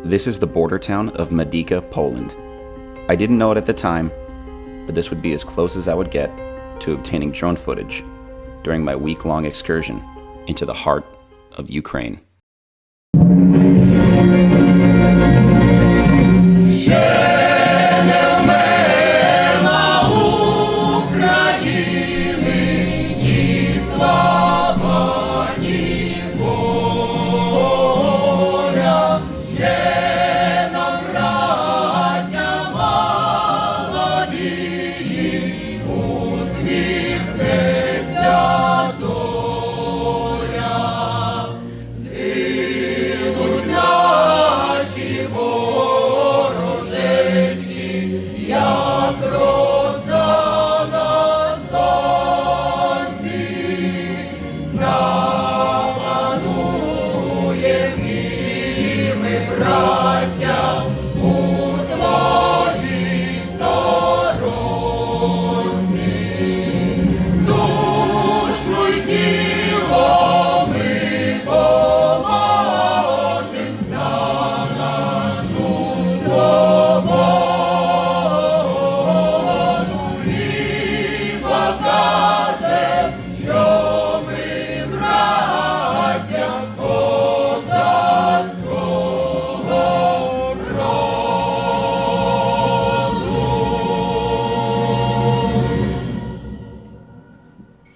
This is the border town of Medyka, Poland. I didn't know it at the time, but this would be as close as I would get to obtaining drone footage during my week-long excursion into the heart of Ukraine.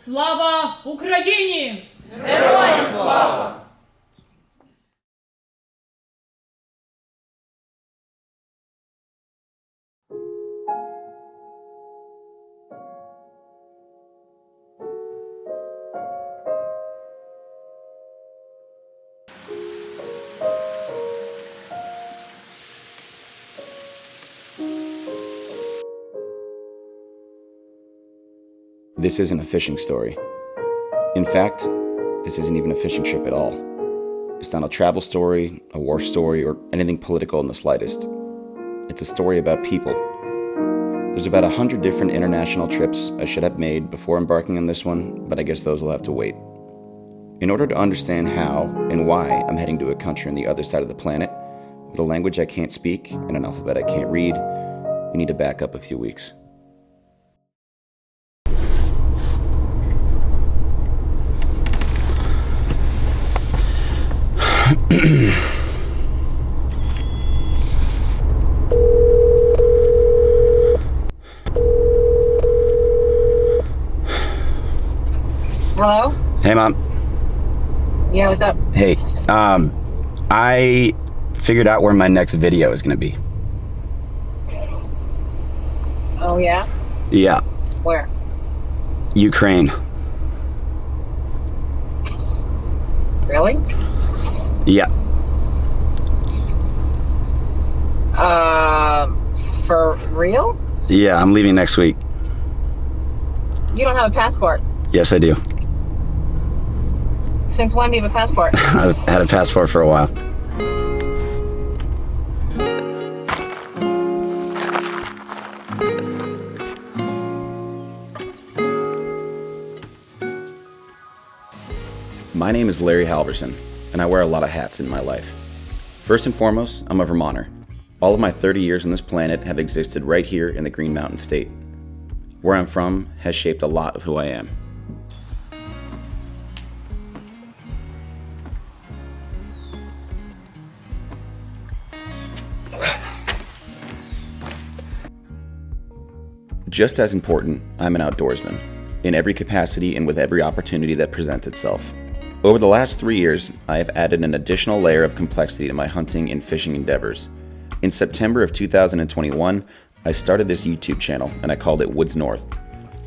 Слава Україні! Героям слава! This isn't a fishing story. In fact, this isn't even a fishing trip at all. It's not a travel story, a war story, or anything political in the slightest. It's a story about people. There's about 100 different international trips I should have made before embarking on this one, but I guess those will have to wait. In order to understand how and why I'm heading to a country on the other side of the planet, with a language I can't speak and an alphabet I can't read, we need to back up a few weeks. Hello? Hey, Mom. Yeah, what's up? Hey, I figured out where my next video is going to be. Oh, yeah? Yeah, Where? Ukraine. Really? Yeah. For real? Yeah, I'm leaving next week. You don't have a passport. Yes, I do. Since when do you have a passport? I've had a passport for a while. My name is Larry Halverson, and I wear a lot of hats in my life. First and foremost, I'm a Vermonter. All of my 30 years on this planet have existed right here in the Green Mountain State. Where I'm from has shaped a lot of who I am. Just as important, I'm an outdoorsman, in every capacity and with every opportunity that presents itself. Over the last 3 years, I have added an additional layer of complexity to my hunting and fishing endeavors. In September of 2021, I started this YouTube channel and I called it Woods North.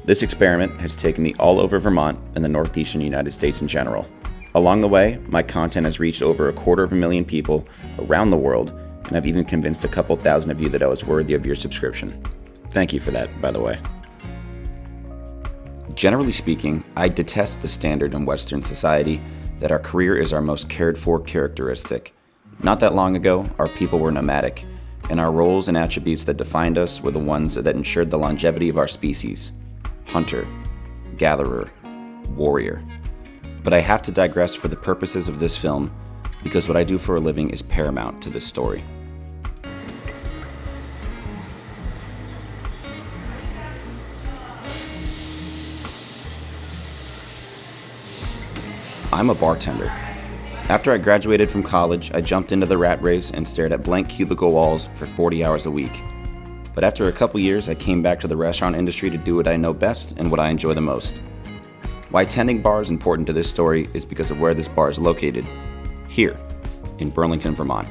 This experiment has taken me all over Vermont and the northeastern United States in general. Along the way, my content has reached over 250,000 people around the world, and I've even convinced a couple thousand of you that I was worthy of your subscription. Thank you for that, by the way. Generally speaking, I detest the standard in Western society that our career is our most cared for characteristic. Not that long ago, our people were nomadic, and our roles and attributes that defined us were the ones that ensured the longevity of our species. Hunter, gatherer, warrior. But I have to digress for the purposes of this film, because what I do for a living is paramount to this story. I'm a bartender. After I graduated from college, I jumped into the rat race and stared at blank cubicle walls for 40 hours a week. But after a couple years, I came back to the restaurant industry to do what I know best and what I enjoy the most. Why tending bar is important to this story is because of where this bar is located, here in Burlington, Vermont.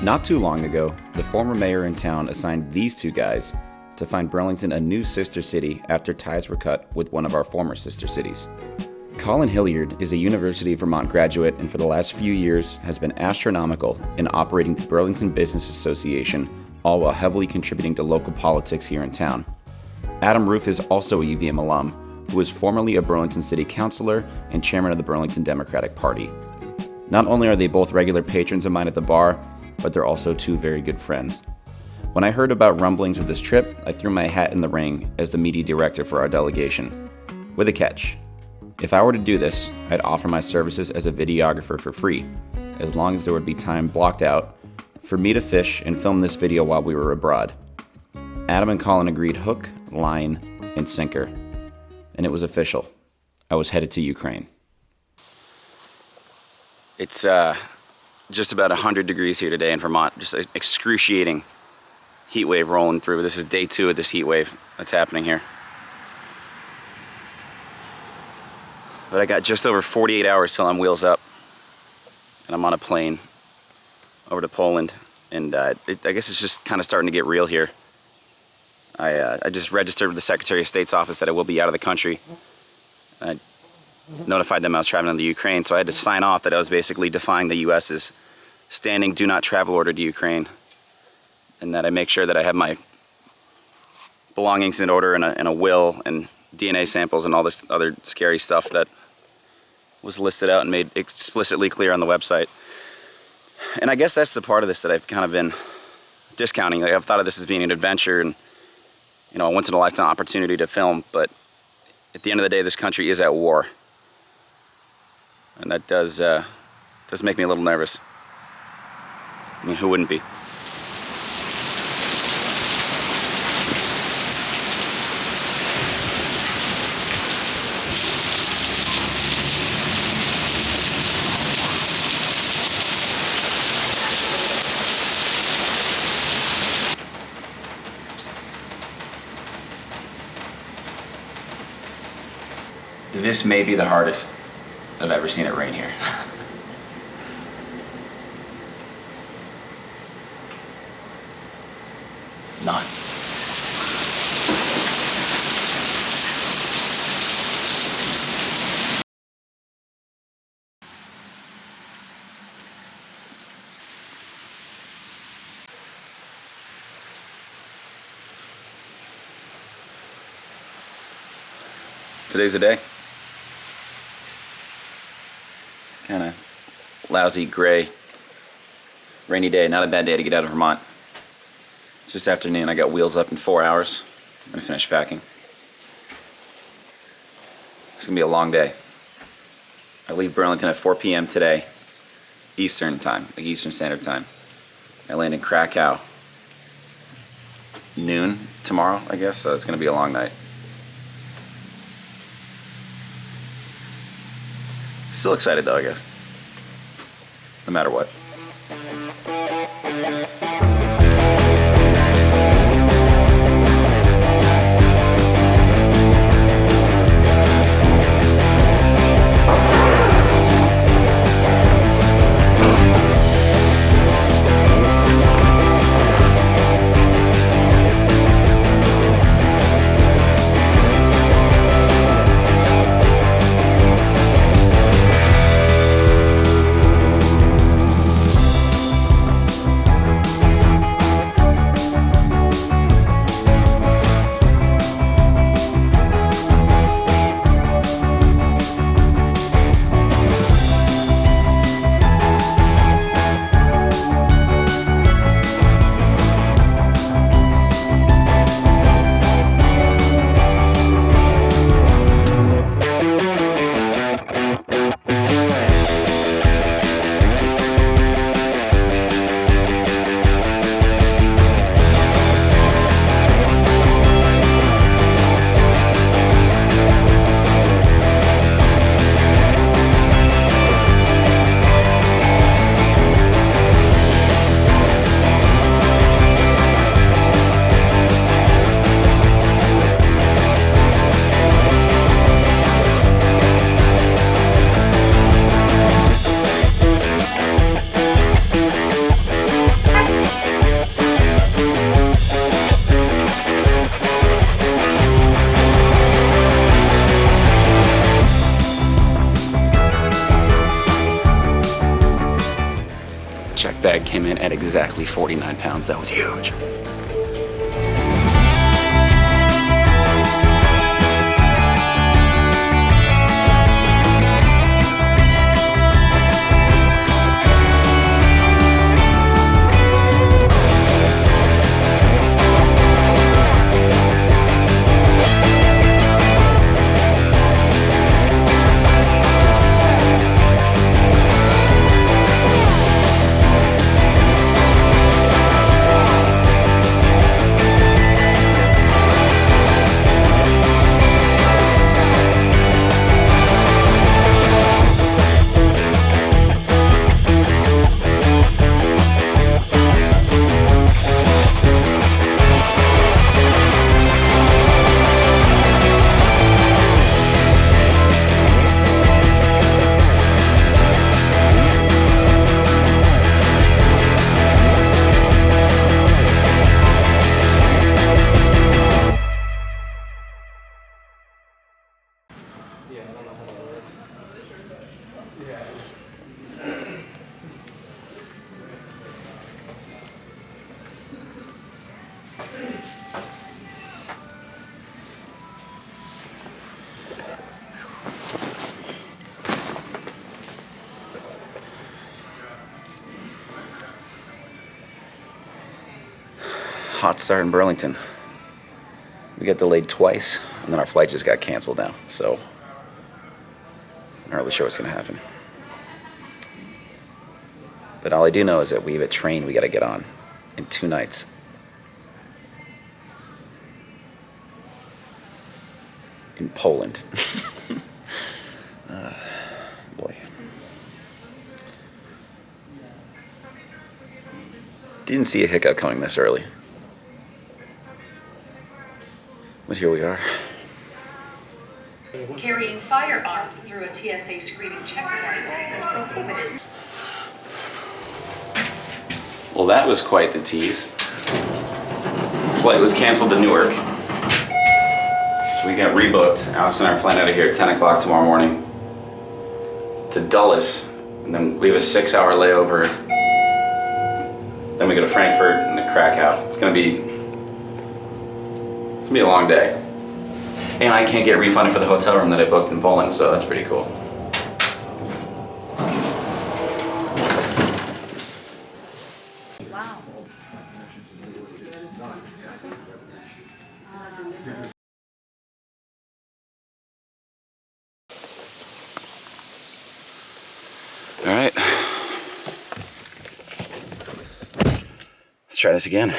Not too long ago, the former mayor in town assigned these two guys to find Burlington a new sister city after ties were cut with one of our former sister cities. Colin Hilliard is a University of Vermont graduate and for the last few years has been astronomical in operating the Burlington Business Association, all while heavily contributing to local politics here in town. Adam Roof is also a UVM alum, who was formerly a Burlington City Councilor and chairman of the Burlington Democratic Party. Not only are they both regular patrons of mine at the bar, but they're also two very good friends. When I heard about rumblings of this trip, I threw my hat in the ring as the media director for our delegation. With a catch. If I were to do this, I'd offer my services as a videographer for free, as long as there would be time blocked out for me to fish and film this video while we were abroad. Adam and Colin agreed hook, line, and sinker. And it was official. I was headed to Ukraine. It's just about 100 degrees here today in Vermont. Just an excruciating heat wave rolling through. This is day 2 of this heat wave that's happening here. But I got just over 48 hours till I'm wheels up. And I'm on a plane over to Poland. And I guess it's just kind of starting to get real here. I just registered with the Secretary of State's office that I will be out of the country. I notified them I was traveling to Ukraine, so I had to sign off that I was basically defying the U.S.'s standing do not travel order to Ukraine. And that I make sure that I have my belongings in order and a will and DNA samples and all this other scary stuff that was listed out and made explicitly clear on the website. And I guess that's the part of this that I've kind of been discounting. Like, I've thought of this as being an adventure and, you know, a once-in-a-lifetime opportunity to film, but at the end of the day, this country is at war. And that does make me a little nervous. I mean, who wouldn't be? This may be the hardest I've ever seen it rain here. Nuts. Today's the day. Kind of lousy, gray, rainy day. Not a bad day to get out of Vermont. It's this afternoon. I got wheels up in 4 hours. I'm gonna finish packing. It's gonna be a long day. I leave Burlington at 4 p.m. today, Eastern time, like Eastern Standard Time. I land in Krakow noon tomorrow, I guess. So it's gonna be a long night. Still excited though, I guess. No matter what. bag came in at exactly 49 pounds. That was huge. Hot start in Burlington. We got delayed twice, and then our flight just got canceled now, so I'm not really sure what's gonna happen. But all I do know is that we have a train we gotta get on in 2 nights. In Poland. Boy. Didn't see a hiccup coming this early. But here we are. Carrying firearms through a TSA screening checkpoint is prohibited. Well, that was quite the tease. Flight was canceled to Newark. So we got rebooked. Alex and I are flying out of here at 10 o'clock tomorrow morning to Dulles. And then we have a 6-hour layover. Then we go to Frankfurt and to Krakow. It's gonna be a long day. And I can't get refunded for the hotel room that I booked in Poland, so that's pretty cool. Wow. All right. Let's try this again.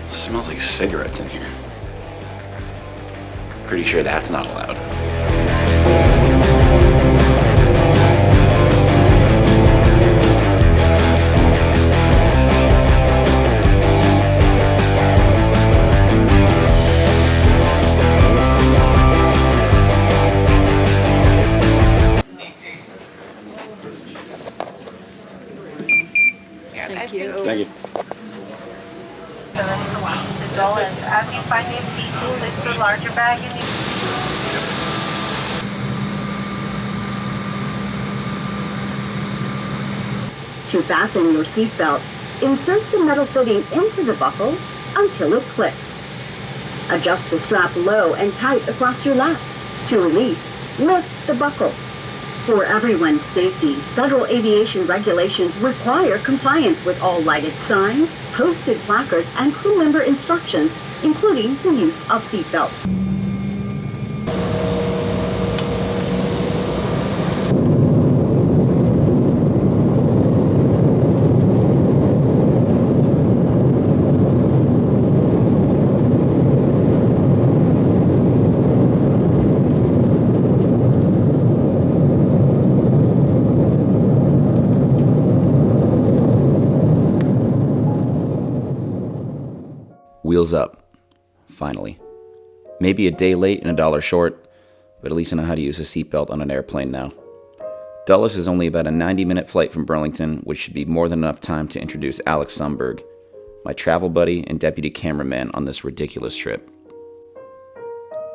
Smells like cigarettes in here. Pretty sure that's not allowed. Thank you. Thank you. As you find your seat, place the larger bag in the... To fasten your seatbelt, insert the metal fitting into the buckle until it clicks. Adjust the strap low and tight across your lap. To release, lift the buckle. For everyone's safety, federal aviation regulations require compliance with all lighted signs, posted placards, and crew member instructions, including the use of seatbelts. Wheels up. Finally. Maybe a day late and $1 short, but at least I know how to use a seatbelt on an airplane now. Dulles is only about a 90-minute flight from Burlington, which should be more than enough time to introduce Alex Sundberg, my travel buddy and deputy cameraman on this ridiculous trip.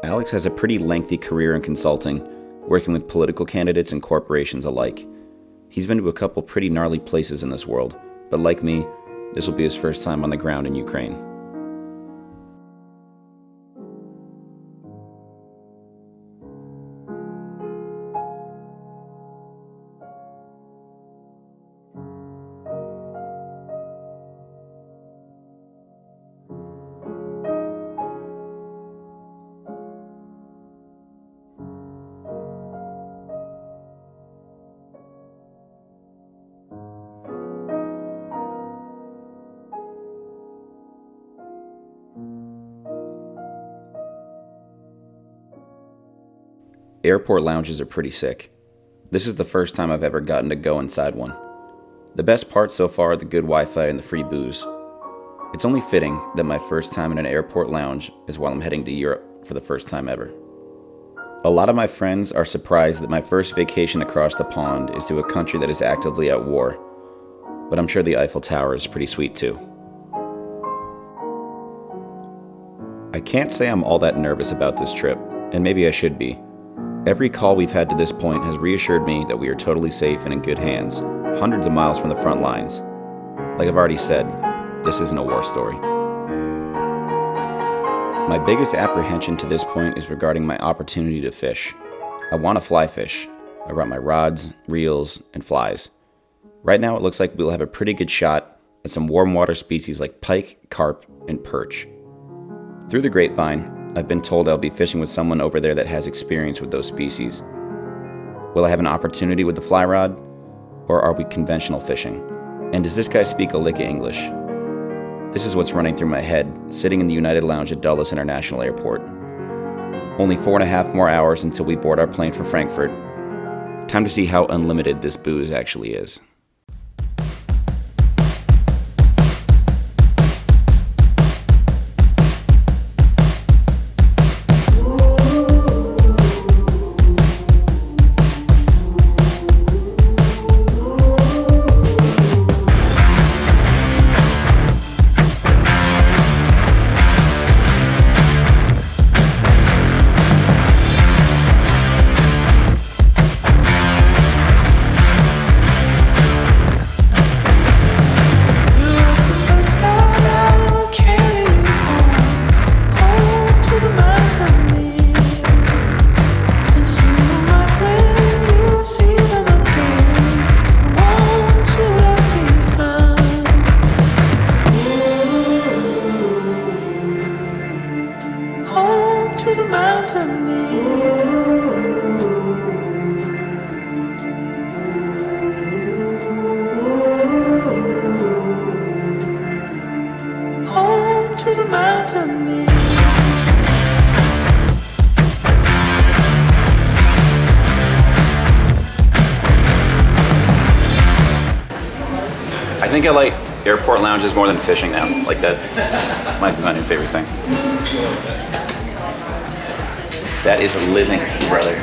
Alex has a pretty lengthy career in consulting, working with political candidates and corporations alike. He's been to a couple pretty gnarly places in this world, but like me, this will be his first time on the ground in Ukraine. Airport lounges are pretty sick. This is the first time I've ever gotten to go inside one. The best part so far are the good Wi-Fi and the free booze. It's only fitting that my first time in an airport lounge is while I'm heading to Europe for the first time ever. A lot of my friends are surprised that my first vacation across the pond is to a country that is actively at war, but I'm sure the Eiffel Tower is pretty sweet too. I can't say I'm all that nervous about this trip, and maybe I should be. Every call we've had to this point has reassured me that we are totally safe and in good hands, hundreds of miles from the front lines. Like I've already said, this isn't a war story. My biggest apprehension to this point is regarding my opportunity to fish. I want to fly fish. I brought my rods, reels, and flies. Right now it looks like we'll have a pretty good shot at some warm water species like pike, carp, and perch. Through the grapevine, I've been told I'll be fishing with someone over there that has experience with those species. Will I have an opportunity with the fly rod? Or are we conventional fishing? And does this guy speak a lick of English? This is what's running through my head, sitting in the United Lounge at Dulles International Airport. Only 4.5 more hours until we board our plane for Frankfurt. Time to see how unlimited this booze actually is. I think I like airport lounges more than fishing now. Like that might be my new favorite thing. That is living, brother.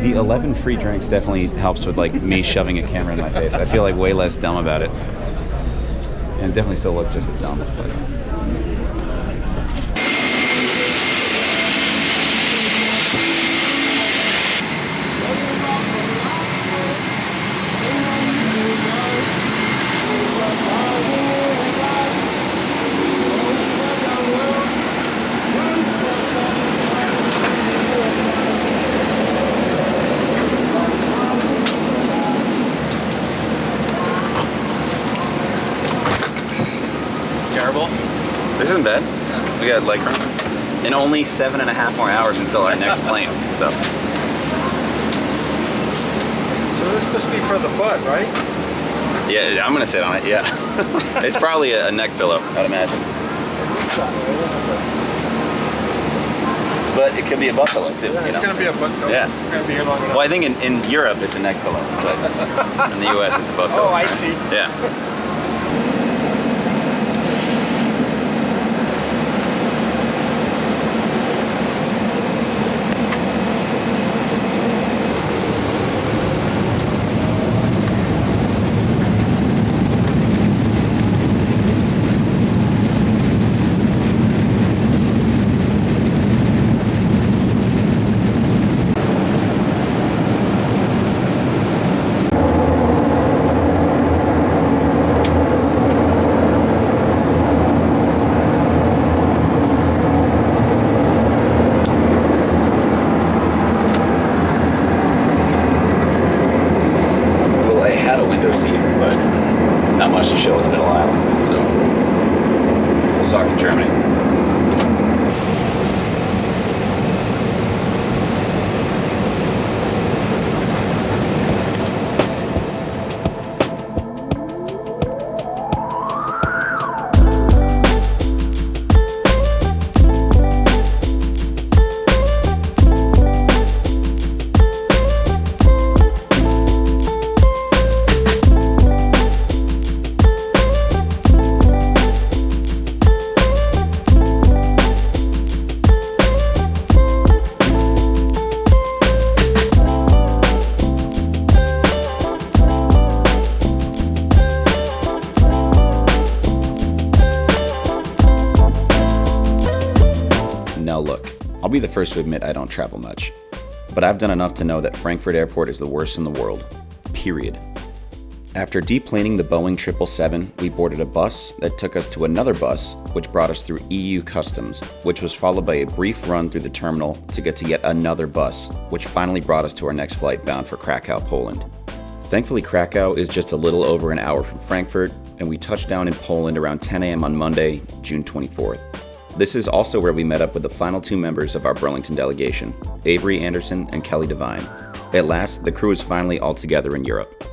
The 11 free drinks definitely helps with like me shoving a camera in my face. I feel like way less dumb about it. And definitely still look just as dumb. But this isn't bad. We got like in only 7.5 more hours until our next plane. So this must be for the butt, right? yeah, I'm gonna sit on it. Yeah, it's probably a neck pillow, I'd imagine. But it could be a butt pillow too. Yeah, it's gonna be a butt pillow. Yeah. It's gonna be here long enough. Well, I think in Europe it's a neck pillow, but in the US it's a butt pillow. Oh, I see. Yeah. watch the show in the middle aisle. So we'll talk in Germany. Now look, I'll be the first to admit I don't travel much, but I've done enough to know that Frankfurt Airport is the worst in the world, period. After deplaning the Boeing 777, we boarded a bus that took us to another bus, which brought us through EU customs, which was followed by a brief run through the terminal to get to yet another bus, which finally brought us to our next flight bound for Krakow, Poland. Thankfully, Krakow is just a little over an hour from Frankfurt, and we touched down in Poland around 10 a.m. on Monday, June 24th. This is also where we met up with the final two members of our Burlington delegation, Avery Anderson and Kelly Devine. At last, the crew is finally all together in Europe.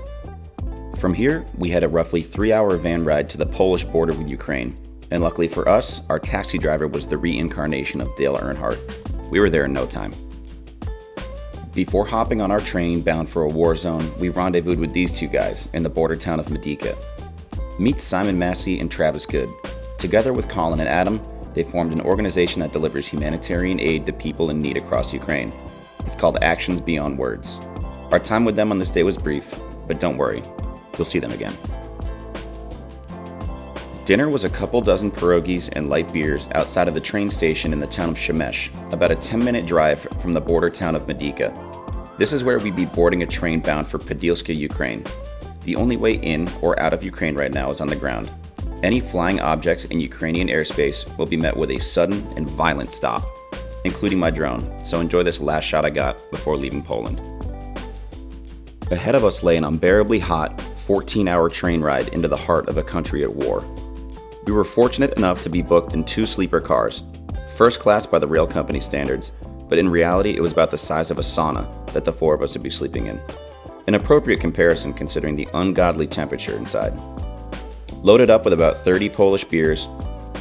From here, we had a roughly 3-hour van ride to the Polish border with Ukraine, and luckily for us, our taxi driver was the reincarnation of Dale Earnhardt. We were there in no time. Before hopping on our train bound for a war zone, we rendezvoused with these two guys in the border town of Medyka. Meet Simon Massey and Travis Good. Together with Colin and Adam, they formed an organization that delivers humanitarian aid to people in need across Ukraine. It's called Actions Beyond Words. Our time with them on this day was brief, but don't worry, you'll see them again. Dinner was a couple dozen pierogies and light beers outside of the train station in the town of Shemesh, about a 10-minute drive from the border town of Medyka. This is where we'd be boarding a train bound for Podilska, Ukraine. The only way in or out of Ukraine right now is on the ground. Any flying objects in Ukrainian airspace will be met with a sudden and violent stop, including my drone, so enjoy this last shot I got before leaving Poland. Ahead of us lay an unbearably hot, 14-hour train ride into the heart of a country at war. We were fortunate enough to be booked in 2 sleeper cars, first class by the rail company standards, but in reality it was about the size of a sauna that the 4 of us would be sleeping in. An appropriate comparison considering the ungodly temperature inside. Loaded up with about 30 Polish beers,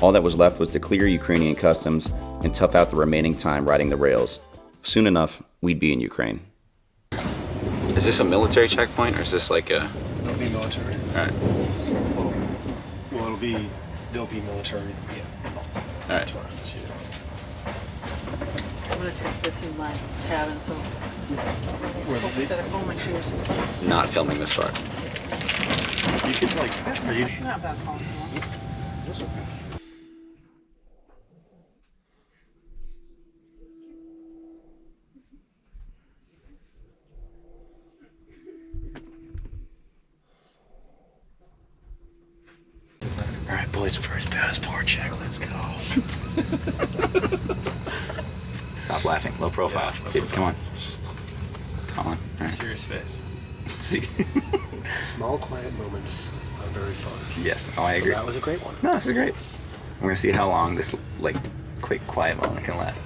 all that was left was to clear Ukrainian customs and tough out the remaining time riding the rails. Soon enough, we'd be in Ukraine. Is this a military checkpoint or is this like a... It'll be military. Alright. Well, they'll be military. Yeah. Alright. I'm gonna take this in my cabin, so it's Where focused at home my shoes. Not filming this part. You could are you? Not about calling you. That's okay. All right, boys, first passport check. Let's go. Stop laughing. Low profile. Dude, come on. Come on. All right. Serious face. See. Small, quiet moments are very fun. Yes. Oh, I agree. So that was a great one. No, this is great. We're gonna see how long this quick, quiet moment can last.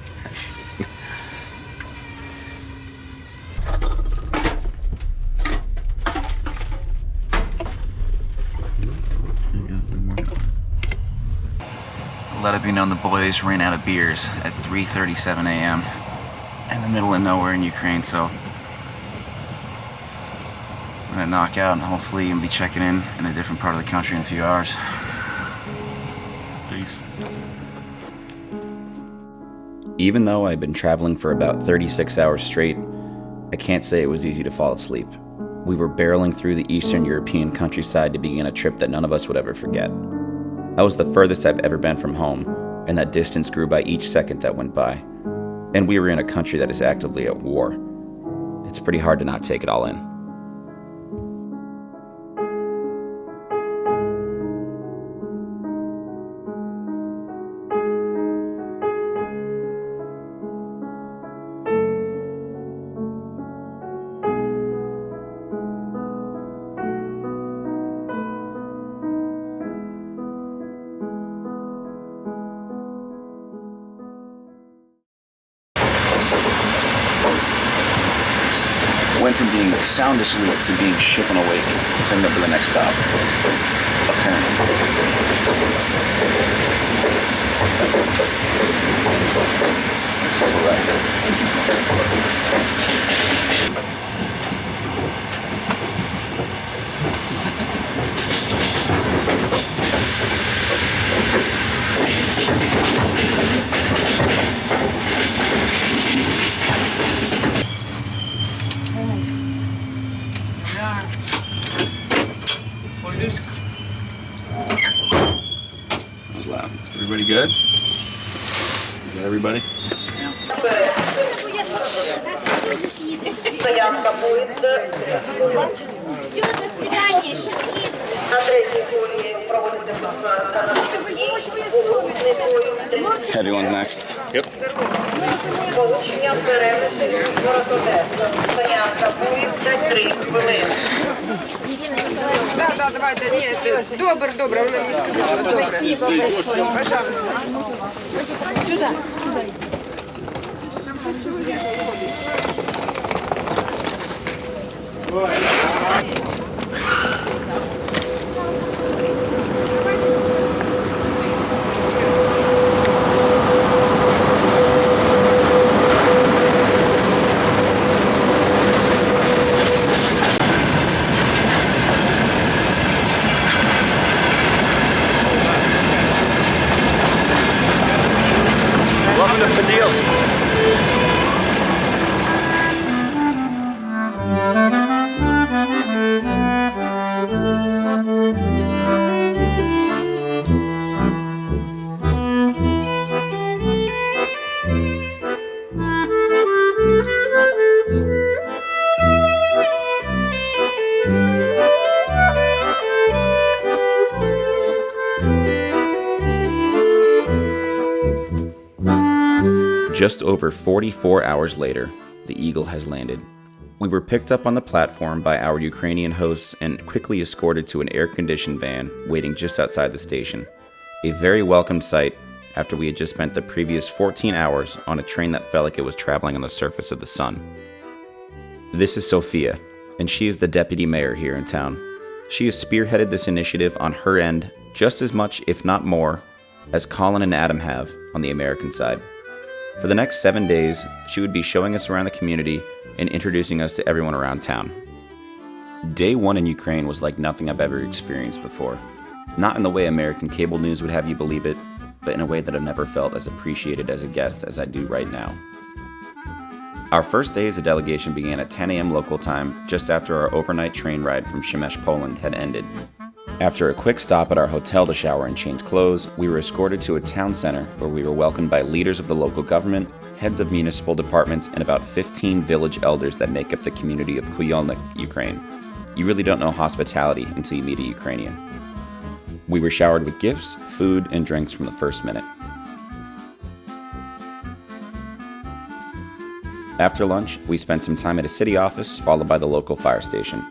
Let it be known the boys ran out of beers at 3:37 a.m. in the middle of nowhere in Ukraine, so I'm gonna knock out and hopefully be checking in a different part of the country in a few hours. Peace. Even though I'd been traveling for about 36 hours straight, I can't say it was easy to fall asleep. We were barreling through the Eastern European countryside to begin a trip that none of us would ever forget. I was the furthest I've ever been from home, and that distance grew by each second that went by. And we were in a country that is actively at war. It's pretty hard to not take it all in. from being sound asleep to being shook and awake. So I'm up to the next stop. Apparently. Let's circle right That was loud. Everybody good? You got everybody? Заявка поїзд. Все, до свидания, счастливо. На третій колії проводити Everyone's next. Yep. Получення переміщення город Одеса. Заявка поїзд 3 хвилини. Да, давайте, нет, добре, вона мені сказала, добре. Спасибо большое. Пожалуйста. Сюда. Там 6 чоловік виходить. Welcome to Podilsk. Just over 44 hours later, the Eagle has landed. We were picked up on the platform by our Ukrainian hosts and quickly escorted to an air-conditioned van waiting just outside the station. A very welcome sight after we had just spent the previous 14 hours on a train that felt like it was traveling on the surface of the sun. This is Sophia, and she is the deputy mayor here in town. She has spearheaded this initiative on her end just as much, if not more, as Colin and Adam have on the American side. For the next 7 days, she would be showing us around the community and introducing us to everyone around town. Day one in Ukraine was like nothing I've ever experienced before. Not in the way American cable news would have you believe it, but in a way that I've never felt as appreciated as a guest as I do right now. Our first day as a delegation began at 10 a.m. local time, just after our overnight train ride from Shemesh, Poland had ended. After a quick stop at our hotel to shower and change clothes, we were escorted to a town center where we were welcomed by leaders of the local government, heads of municipal departments, and about 15 village elders that make up the community of Kuyolnik, Ukraine. You really don't know hospitality until you meet a Ukrainian. We were showered with gifts, food, and drinks from the first minute. After lunch, we spent some time at a city office, followed by the local fire station.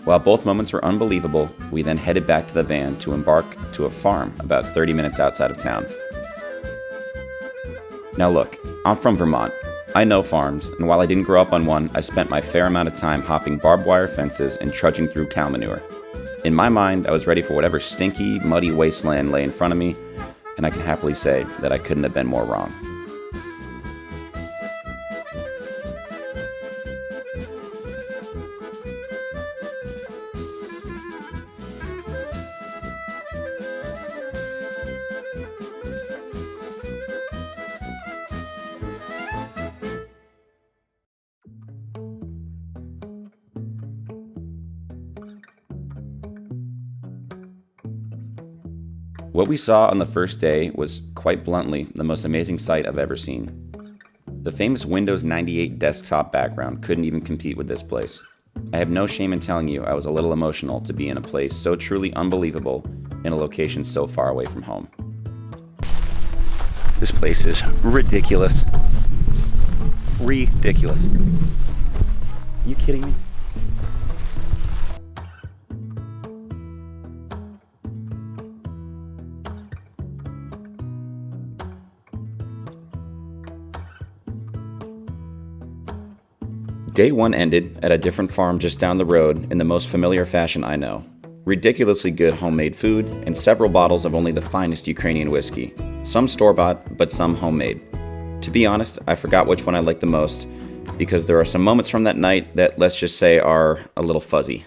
While both moments were unbelievable, we then headed back to the van to embark to a farm about 30 minutes outside of town. Now look, I'm from Vermont. I know farms, and while I didn't grow up on one, I spent my fair amount of time hopping barbed wire fences and trudging through cow manure. In my mind, I was ready for whatever stinky, muddy wasteland lay in front of me, and I can happily say that I couldn't have been more wrong. What we saw on the first day was, quite bluntly, the most amazing sight I've ever seen. The famous Windows 98 desktop background couldn't even compete with this place. I have no shame in telling you I was a little emotional to be in a place so truly unbelievable in a location so far away from home. This place is ridiculous. Ridiculous. Are you kidding me? Day 1 ended at a different farm just down the road in the most familiar fashion I know. Ridiculously good homemade food and several bottles of only the finest Ukrainian whiskey. Some store-bought, but some homemade. To be honest, I forgot which one I liked the most, because there are some moments from that night that, let's just say, are a little fuzzy.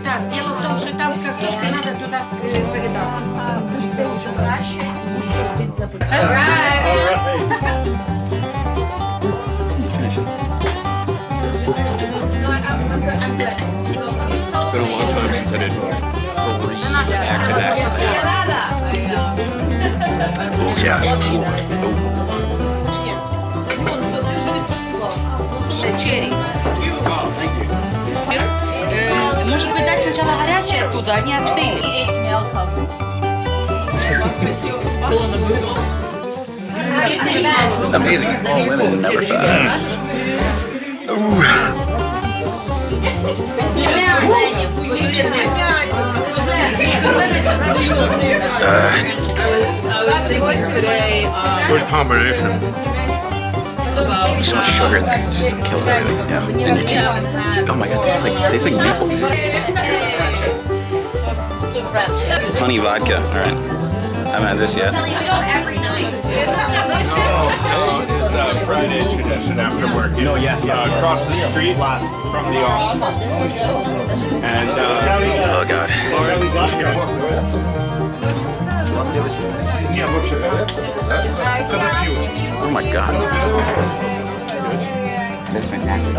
Так, дело в том, що там з картошкою треба туди передати. Що краще, щось підзабути. It's been a long time since I did 3 back-to-back. Черри. Может быть, дать сначала горячее оттуда, они остыли. It's amazing. All women never thought. I was thinking today. Good combination. So much sugar in there, it just kills everything. Yeah, in your teeth. Oh my god, it tastes like maple. Honey vodka. All right, I haven't had this yet. It's Friday tradition after work. Yes. Across the street from the office. And Oh god. Oh my god. That's fantastic.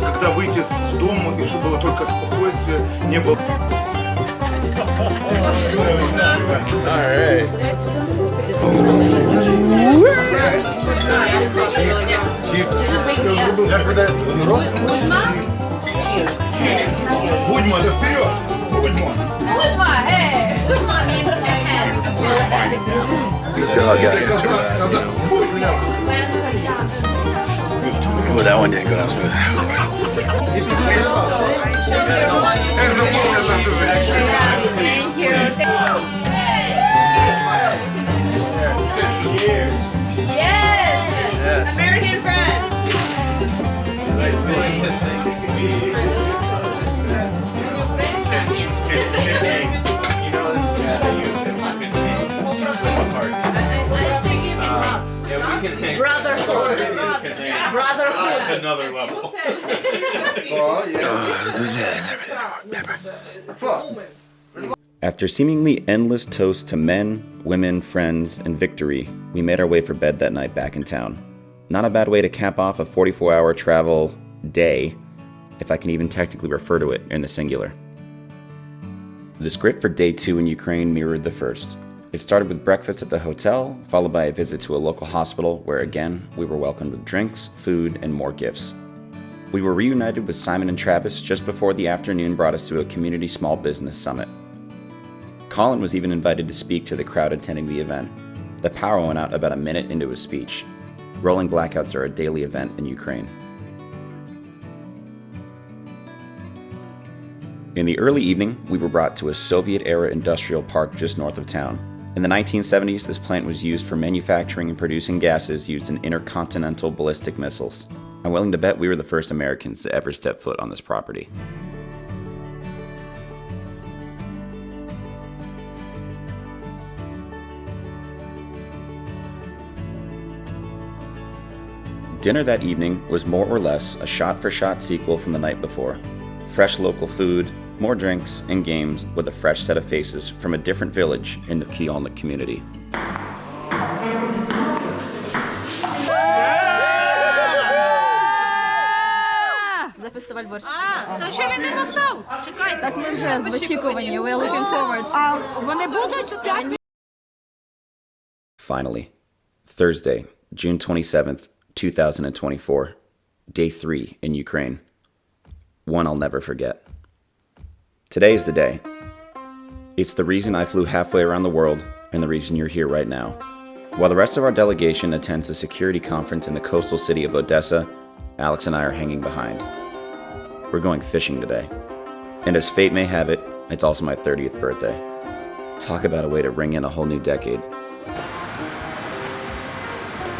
Когда выйти с дома, и чтобы было только спокойствие, не было... Будьма, да вперед! Будьма! Budma, hey! Budma means ahead. Oh god. Oh, that one didn't go down smooth. Thank you. Yes! American friend! Brotherhood. Brotherhood. another level. After seemingly endless toasts to men, women, friends, and victory, we made our way for bed that night back in town. Not a bad way to cap off a 44-hour travel day, if I can even technically refer to it in the singular. The script for day 2 in Ukraine mirrored the first. It started with breakfast at the hotel, followed by a visit to a local hospital where again, we were welcomed with drinks, food, and more gifts. We were reunited with Simon and Travis just before the afternoon brought us to a community small business summit. Colin was even invited to speak to the crowd attending the event. The power went out about a minute into his speech. Rolling blackouts are a daily event in Ukraine. In the early evening, we were brought to a Soviet-era industrial park just north of town. In the 1970s, this plant was used for manufacturing and producing gases used in intercontinental ballistic missiles. I'm willing to bet we were the first Americans to ever step foot on this property. Dinner that evening was more or less a shot-for-shot sequel from the night before. Fresh local food, more drinks, and games with a fresh set of faces from a different village in the Kielnik community. За фестиваль борщ. То що він не настав? Чекайте. Так ми вже в очікуванні. We're looking forward. А вони будуть у п'ятницю? Finally, Thursday, June 27th, 2024, day 3 in Ukraine. One I'll never forget. Today is the day. It's the reason I flew halfway around the world and the reason you're here right now. While the rest of our delegation attends a security conference in the coastal city of Odessa, Alex and I are hanging behind. We're going fishing today. And as fate may have it, it's also my 30th birthday. Talk about a way to ring in a whole new decade.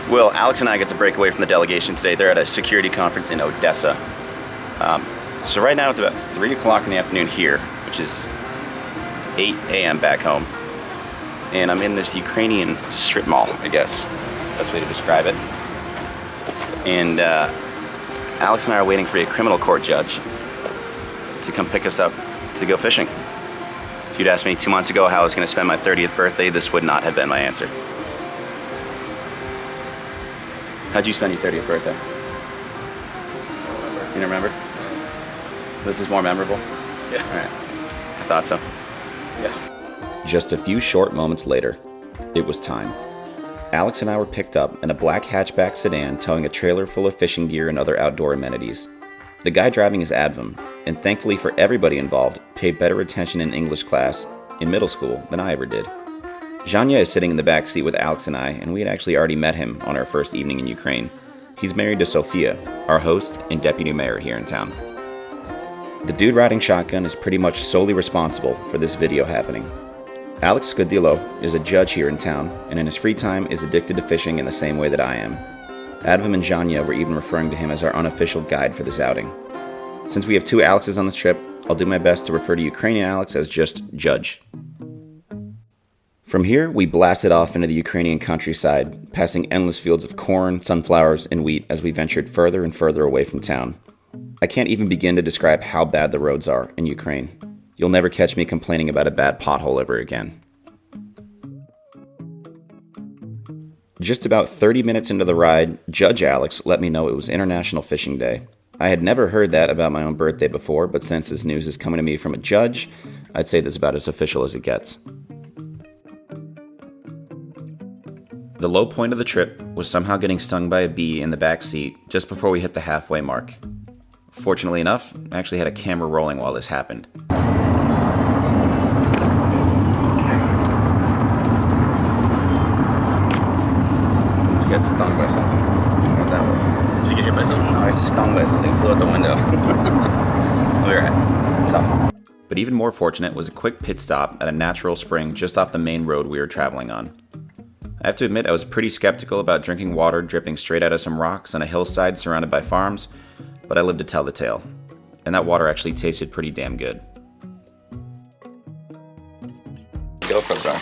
Well, Alex and I get to break away from the delegation today. They're at a security conference in Odessa. So right now it's about 3 o'clock in the afternoon here, which is 8 a.m. back home. And I'm in this Ukrainian strip mall, I guess. Best way to describe it. And Alex and I are waiting for a criminal court judge to come pick us up to go fishing. If you'd asked me 2 months ago how I was going to spend my 30th birthday, this would not have been my answer. How'd you spend your 30th birthday? You don't remember? This is more memorable? Yeah. All right. I thought so. Yeah. Just a few short moments later, it was time. Alex and I were picked up in a black hatchback sedan towing a trailer full of fishing gear and other outdoor amenities. The guy driving is Advam, and thankfully for everybody involved, paid better attention in English class in middle school than I ever did. Zhanya is sitting in the back seat with Alex and I, and we had actually already met him on our first evening in Ukraine. He's married to Sofia, our host and deputy mayor here in town. The dude riding shotgun is pretty much solely responsible for this video happening. Alex Scudillo is a judge here in town, and in his free time is addicted to fishing in the same way that I am. Advam and Zhanya were even referring to him as our unofficial guide for this outing. Since we have 2 Alexes on this trip, I'll do my best to refer to Ukrainian Alex as just Judge. From here, we blasted off into the Ukrainian countryside, passing endless fields of corn, sunflowers, and wheat as we ventured further and further away from town. I can't even begin to describe how bad the roads are in Ukraine. You'll never catch me complaining about a bad pothole ever again. Just about 30 minutes into the ride, Judge Alex let me know it was International Fishing Day. I had never heard that about my own birthday before, but since this news is coming to me from a judge, I'd say that's about as official as it gets. The low point of the trip was somehow getting stung by a bee in the back seat just before we hit the halfway mark. Fortunately enough, I actually had a camera rolling while this happened. Just got stung by something. Not that one. Did you get hit by something? No, I was stung by something. Flew out the window. Alright, tough. But even more fortunate was a quick pit stop at a natural spring just off the main road we were traveling on. I have to admit I was pretty skeptical about drinking water dripping straight out of some rocks on a hillside surrounded by farms, but I lived to tell the tale. And that water actually tasted pretty damn good. GoPro's on.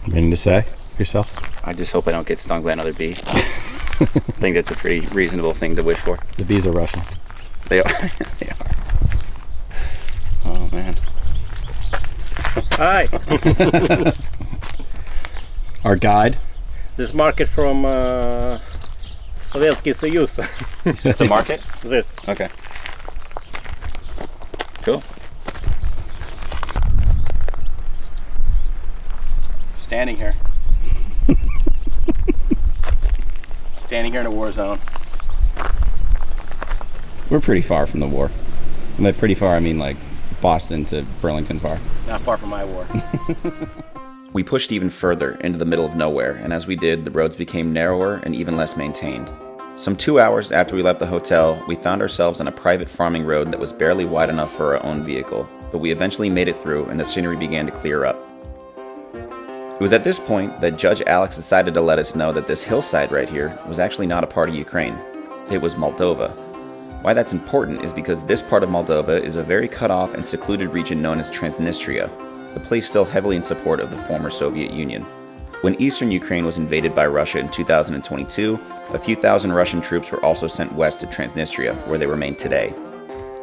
Anything to say yourself? I just hope I don't get stung by another bee. I think that's a pretty reasonable thing to wish for. The bees are Russian. They are. They are. Oh, man. Hi. Our guide. This market from Sovietsky Soyuz. It's a market? This. Okay. Cool. Standing here. Standing here in a war zone. We're pretty far from the war. By pretty far, I mean like Boston to Burlington far. Not far from my war. We pushed even further into the middle of nowhere, and as we did, the roads became narrower and even less maintained. Some 2 hours after we left the hotel, we found ourselves on a private farming road that was barely wide enough for our own vehicle, but we eventually made it through and the scenery began to clear up. It was at this point that Judge Alex decided to let us know that this hillside right here was actually not a part of Ukraine. It was Moldova. Why that's important is because this part of Moldova is a very cut off and secluded region known as Transnistria, a place still heavily in support of the former Soviet Union. When eastern Ukraine was invaded by Russia in 2022, a few thousand Russian troops were also sent west to Transnistria, where they remain today.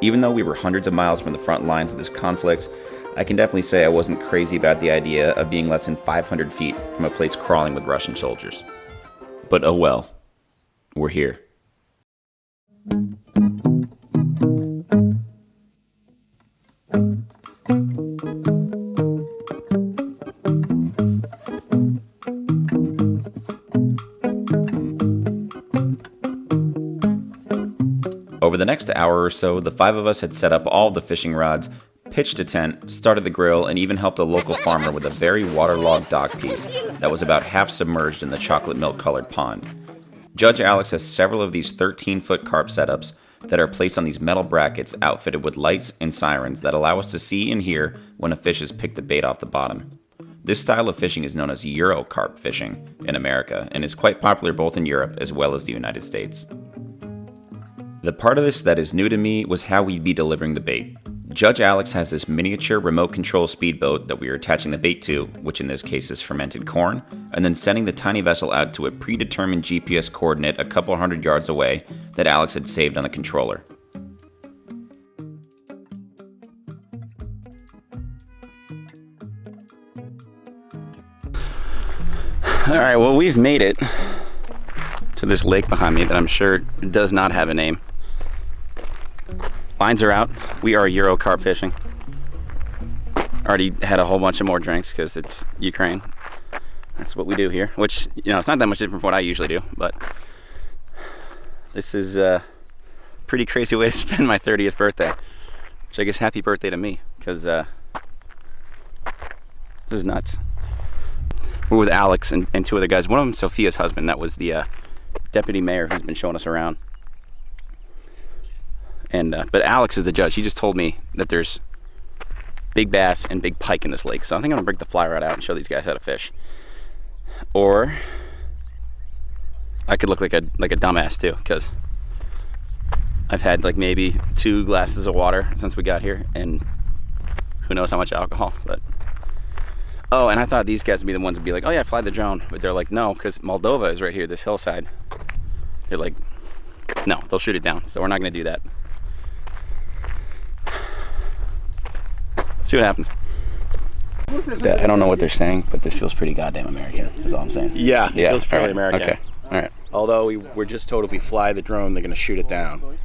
Even though we were hundreds of miles from the front lines of this conflict, I can definitely say I wasn't crazy about the idea of being less than 500 feet from a place crawling with Russian soldiers. But oh well, we're here. Over the next hour or so, the 5 of us had set up all the fishing rods, pitched a tent, started the grill, and even helped a local farmer with a very waterlogged dock piece that was about half submerged in the chocolate milk-colored pond. Judge Alex has several of these 13-foot carp setups that are placed on these metal brackets outfitted with lights and sirens that allow us to see and hear when a fish has picked the bait off the bottom. This style of fishing is known as Euro carp fishing in America and is quite popular both in Europe as well as the United States. The part of this that is new to me was how we'd be delivering the bait. Judge Alex has this miniature remote control speedboat that we are attaching the bait to, which in this case is fermented corn, and then sending the tiny vessel out to a predetermined GPS coordinate a couple hundred yards away that Alex had saved on the controller. Alright, well, we've made it to this lake behind me that I'm sure does not have a name. Lines are out. We are Euro carp fishing. Already had a whole bunch of more drinks because it's Ukraine. That's what we do here, which, you know, it's not that much different from what I usually do, but this is a pretty crazy way to spend my 30th birthday, which I guess happy birthday to me, because this is nuts. We're with Alex and two other guys. One of them, Sophia's husband. That was the deputy mayor who's been showing us around. And but Alex is the judge. He just told me that there's big bass and big pike in this lake. So I think I'm gonna break the fly rod out and show these guys how to fish. Or I could look like a dumbass too, because I've had like maybe 2 glasses of water since we got here, and who knows how much alcohol. But oh, and I thought these guys would be the ones to be like, oh yeah, fly the drone. But they're like, no, because Moldova is right here, this hillside. They're like, no, they'll shoot it down. So we're not gonna do that. See what happens. I don't know what they're saying, but this feels pretty goddamn American. That's all I'm saying. Yeah, it feels fairly American. Okay, all right. Although we're just told if we fly the drone, they're going to shoot it down.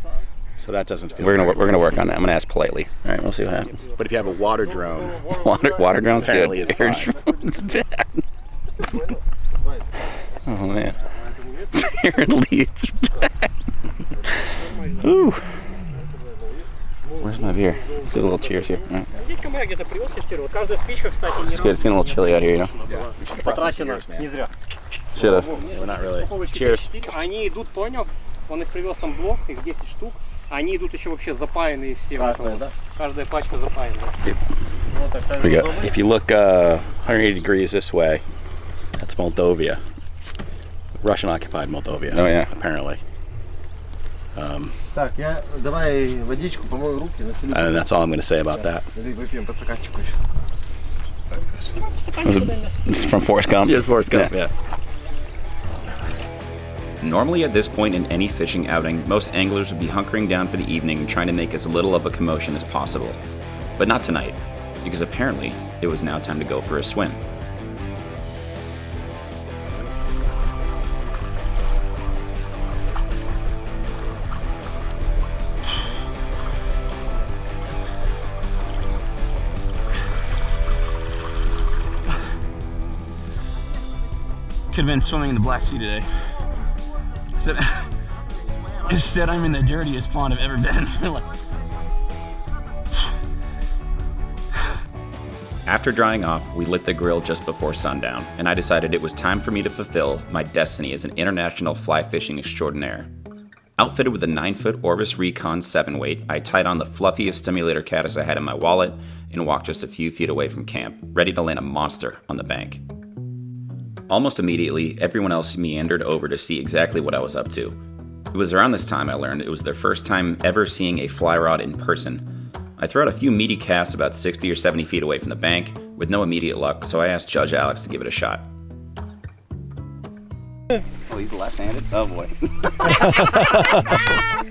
So that doesn't feel. We're gonna work on that. I'm gonna ask politely. All right, we'll see what happens. But if you have a water drone, water drone's apparently good. it's Air fine. drone's bad. Oh man. Apparently it's bad. Ooh. Where's my beer? Let's do a little cheers here. All right. It's good. It's getting a little chilly out here, you know. Should've. We're not really. Cheers. Они идут, понял? Он их привез там блок, их 10 штук. Они идут еще вообще запаянные все. Каждая пачка запаянная. If you look 180 degrees this way, that's Moldova. Russian-occupied Moldova. Oh yeah. Apparently. Так, давай водичку, помой руки. And that's all I'm going to say about that. Выпьем по стаканчику еще. This is from Forrest Gump. Yes, Forrest Gump, yeah. Normally at this point in any fishing outing, most anglers would be hunkering down for the evening and trying to make as little of a commotion as possible. But not tonight, because apparently it was now time to go for a swim. Could have been swimming in the Black Sea today. Instead, I'm in the dirtiest pond I've ever been in. After drying off, we lit the grill just before sundown, and I decided it was time for me to fulfill my destiny as an international fly fishing extraordinaire. Outfitted with a 9-foot Orbis Recon 7-weight, I tied on the fluffiest simulator caddis I had in my wallet and walked just a few feet away from camp, ready to land a monster on the bank. Almost immediately, everyone else meandered over to see exactly what I was up to. It was around this time I learned it was their first time ever seeing a fly rod in person. I threw out a few meaty casts about 60 or 70 feet away from the bank, with no immediate luck, so I asked Judge Alex to give it a shot. Oh, he's left-handed? Oh boy.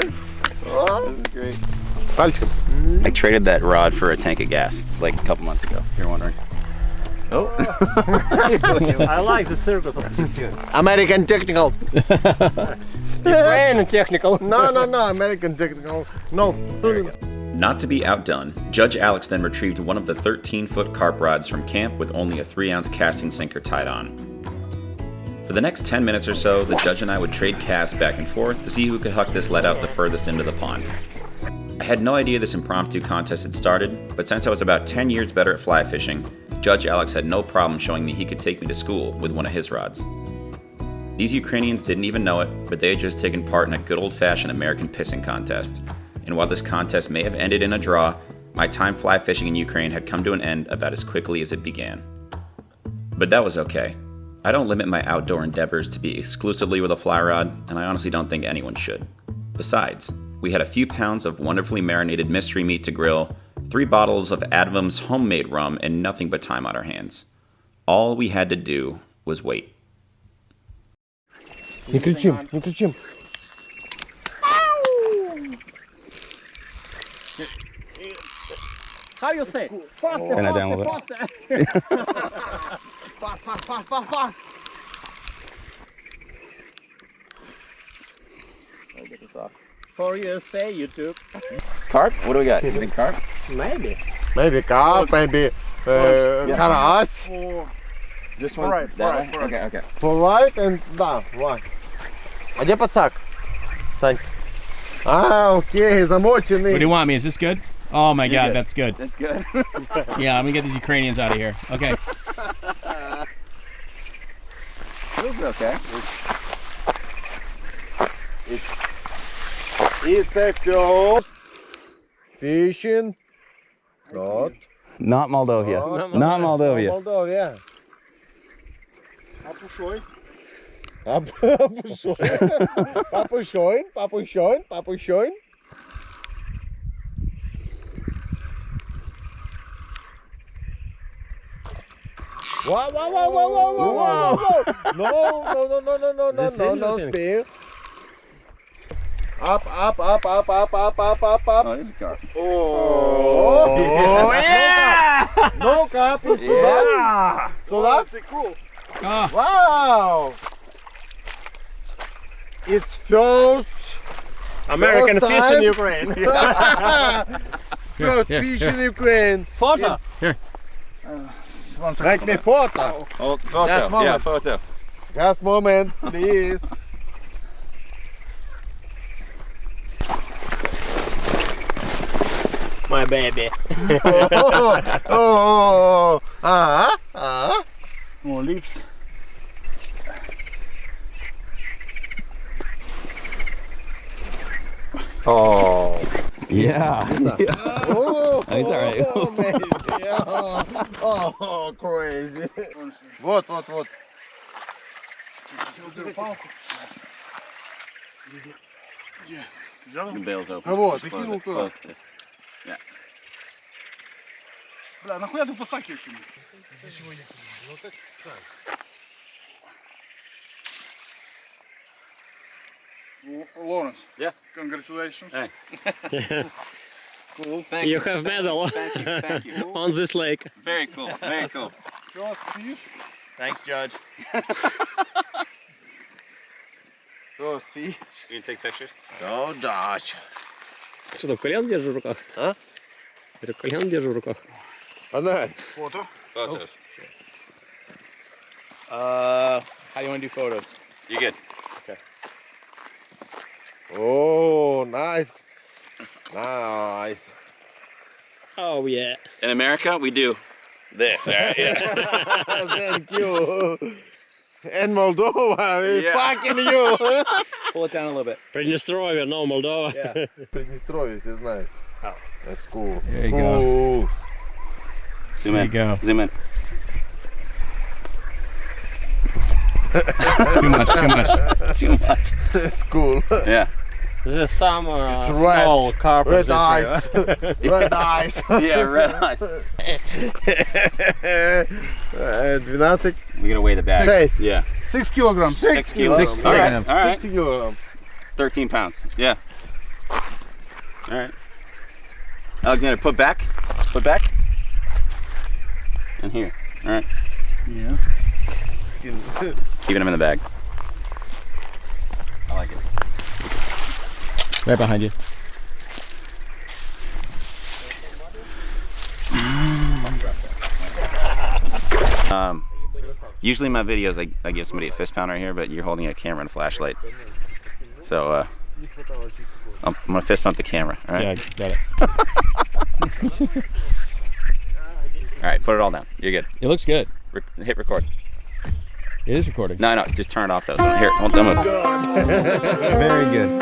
This is great. I traded that rod for a tank of gas like a couple months ago, if you're wondering. Oh. I like the circus of this dude. American technical. Ukrainian technical. No, American technical. No. Not to be outdone, Judge Alex then retrieved one of the 13-foot carp rods from camp with only a 3-ounce casting sinker tied on. For the next 10 minutes or so, the judge and I would trade casts back and forth to see who could huck this lead out the furthest into the pond. I had no idea this impromptu contest had started, but since I was about 10 years better at fly fishing, Judge Alex had no problem showing me he could take me to school with one of his rods. These Ukrainians didn't even know it, but they had just taken part in a good old-fashioned American pissing contest. And while this contest may have ended in a draw, my time fly fishing in Ukraine had come to an end about as quickly as it began. But that was okay. I don't limit my outdoor endeavors to be exclusively with a fly rod, and I honestly don't think anyone should. Besides, we had a few pounds of wonderfully marinated mystery meat to grill, 3 bottles of Advum's homemade rum, and nothing but time on our hands. All we had to do was wait. Не кричим, не кричим. How you say? Faster, Turn that down a faster, little faster. Fast. For you say YouTube. Carp? What do we got? You think carp? Maybe. Maybe carp, maybe карась. This one? Right, that right, way? right. Okay, okay. For right and да, right. А где пацак? Сань. Okay, замоченный. What do you want me? Is this good? Oh my God, good. that's good. That's good. Yeah, I'm gonna get these Ukrainians out of here. Okay. Feels okay. It's a field. Fishing. Not Moldova. Not Moldova. Moldova. Апушой. Папушойн. Whoa. No, spear. Up. Oh, this is carp. Oh, yeah! No carp, it's Yeah! So that's cool. Wow! It's first American first fish in time. Ukraine. First fish in Ukraine. Photo. Here. Make me photo. Oh, photo. Just moment. Yeah, photo. Just moment, please. My baby. More leaves. Oh. Yeah. Oh, he's all right. amazing. Oh, crazy. Вот. The bale's open. А вот, Just ты close кинул it. туда. Close this. Yeah. Бля, нахуя ты пацаки кинул? Ну так сам. Lawrence. Yeah. Congratulations. Hey. Cool. Thank You have medal. Thank you. On this lake. Very cool. Very cool. First fish. Thanks, Judge. First fish. You can take pictures? No, Dutch. Что там, кальян держишь в руках? А? Говорю, кальян держу в руках. Она. Photo. Photos. How you want to do photos? You good? Okay. Oh, nice. Nice. Oh yeah. In America, we do this. All right? Yeah. Thank you. And Moldova, Yeah. fucking you. Pull it down a little bit. Приднестровье, no Moldova. Yeah. Приднестровье, все знают. Oh. That's cool. There you go. Cool. Zoom There in. you go. Zoom in. Too much. Too much. That's cool. Yeah. This is some It's red. small carp. Red this eyes. Red eyes. Yeah, red eyes. 12. We gotta weigh the bag. 6. Yeah. 6 kilograms. 6 kilos. Six. All right. Yes. All right. 6 kilograms. 13 pounds. Yeah. All right. Alexander, put back. Put back. And here. All right. Yeah. Keeping them in the bag. I like it. Right behind you. Usually in my videos I give somebody a fist pound right here, but you're holding a camera and a flashlight. So I'm gonna fist pump the camera, all right? Yeah, got it. All right, put it all down. You're good. It looks good. Hit record. It is recording. No, no, just turn it off though. So here, hold on. Very good.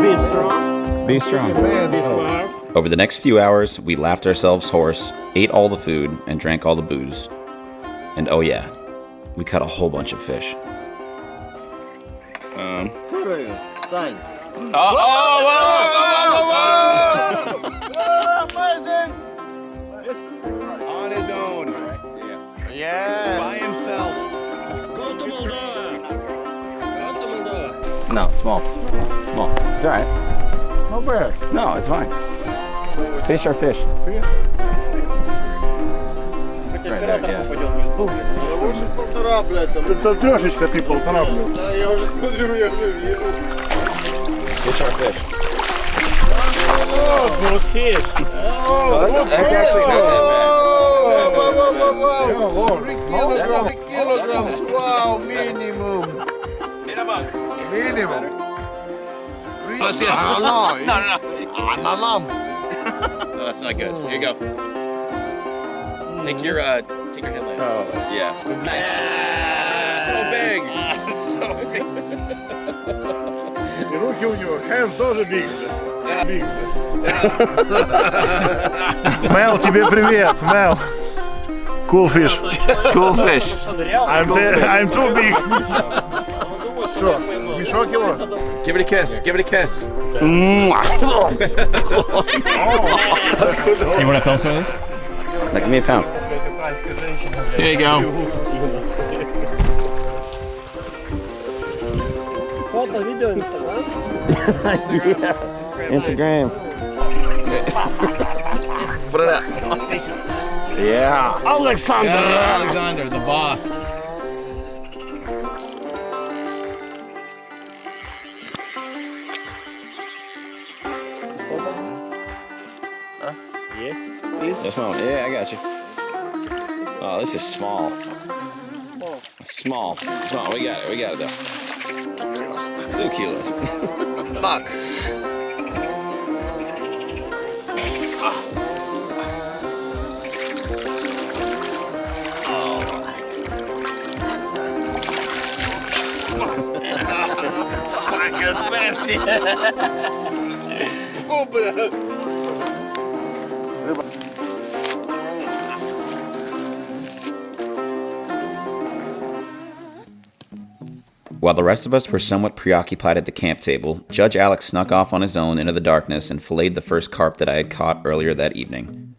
Be strong. Be strong. Be smart. Over the next few hours, we laughed ourselves hoarse, ate all the food, and drank all the booze. And oh yeah, we caught a whole bunch of fish. On his own. Yeah. By himself. Go to Moldova. Go to Moldova. No, small. Small. It's alright. No bad. No, it's fine. Fish are fish. Хотя оператор попадет в лицо. Полтора, блядь, там. Это трешечка ты полтора, блядь. Да, я уже смотрю, я вижу. Fish are fish. Oh, good fish. Oh, that's actually not that bad. 3 kilograms. Wow, minimum. Minimum. Let's see. No. No. My mom. No, that's not good. Here you go. Take your headlamp. Oh, yeah. So big. So big. И руки у него, hands тоже big. Big. Мел, тебе привет, Мел. Cool fish. Cool fish. I'm too big. Что, мешок его? Give it a kiss. Give it a kiss. You want to film some of this? Like, give me a pound. Here you go. Фото, видео, Инстаграм. Instagram. Put it up. Yeah. Alexander, the boss. This one. Yeah, I got you. Oh, this is small. Small. Small. We got it. We got it though. 2 kilos. Bucks. Fucking Pepsi. Oh, блядь. While the rest of us were somewhat preoccupied at the camp table, Judge Alex snuck off on his own into the darkness and filleted the first carp that I had caught earlier that evening.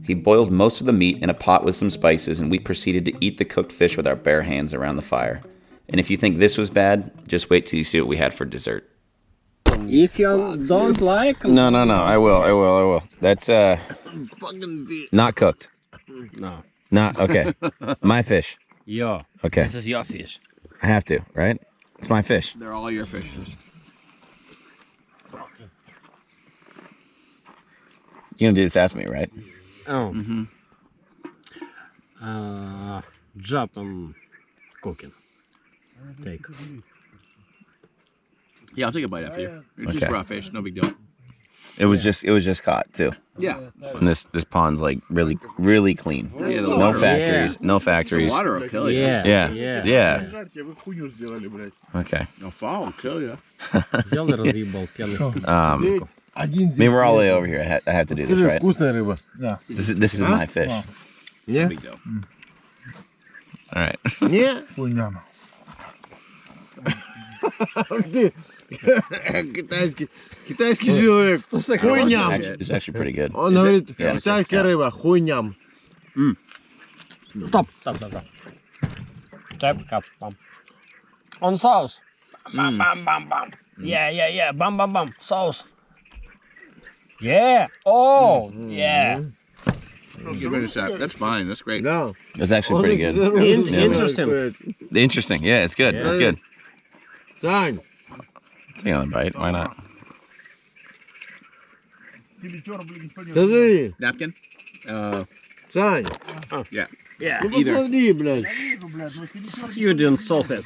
He boiled most of the meat in a pot with some spices, and we proceeded to eat the cooked fish with our bare hands around the fire. And if you think this was bad, just wait till you see what we had for dessert. If you don't like... No. I will. That's, not cooked. No. Not, okay. My fish. Yeah. Okay. This is your fish. I have to, right? It's my fish. They're all your fishes. You're gonna do this after me, right? Oh. Japan cooking. Take. Yeah, I'll take a bite after you. It's just Okay. raw fish, no big deal. It was just caught too. Yeah. And this pond's like really clean. Yeah, the no water. factories. Yeah. No factories. The water will kill you. Yeah. Yeah. Вы хуйню сделали, блядь. Okay. No fall will kill you. Взял и разъебал пьяный. I mean, we're all the way over here. I have to do this, right? Вкусная рыба. Да. This is my fish. Не? Big deal. All right. Не? Хуйня. Ты китайский человек. Хуйням. It's actually pretty good. Он говорит, Yeah. китайская рыба, хуйням. Стоп. Чап, бам. On sauce. Bam. Yeah. Bam. Sauce. Yeah. Oh, yeah. Get rid of that. That's fine. That's great. Да. It's actually pretty good. Interesting. Interesting. Yeah, it's good. It's good. Сань. Take another bite. Why not? Скажи. Napkin? Sань. Yeah. Yeah. Ну посмотри, блядь. Student salted.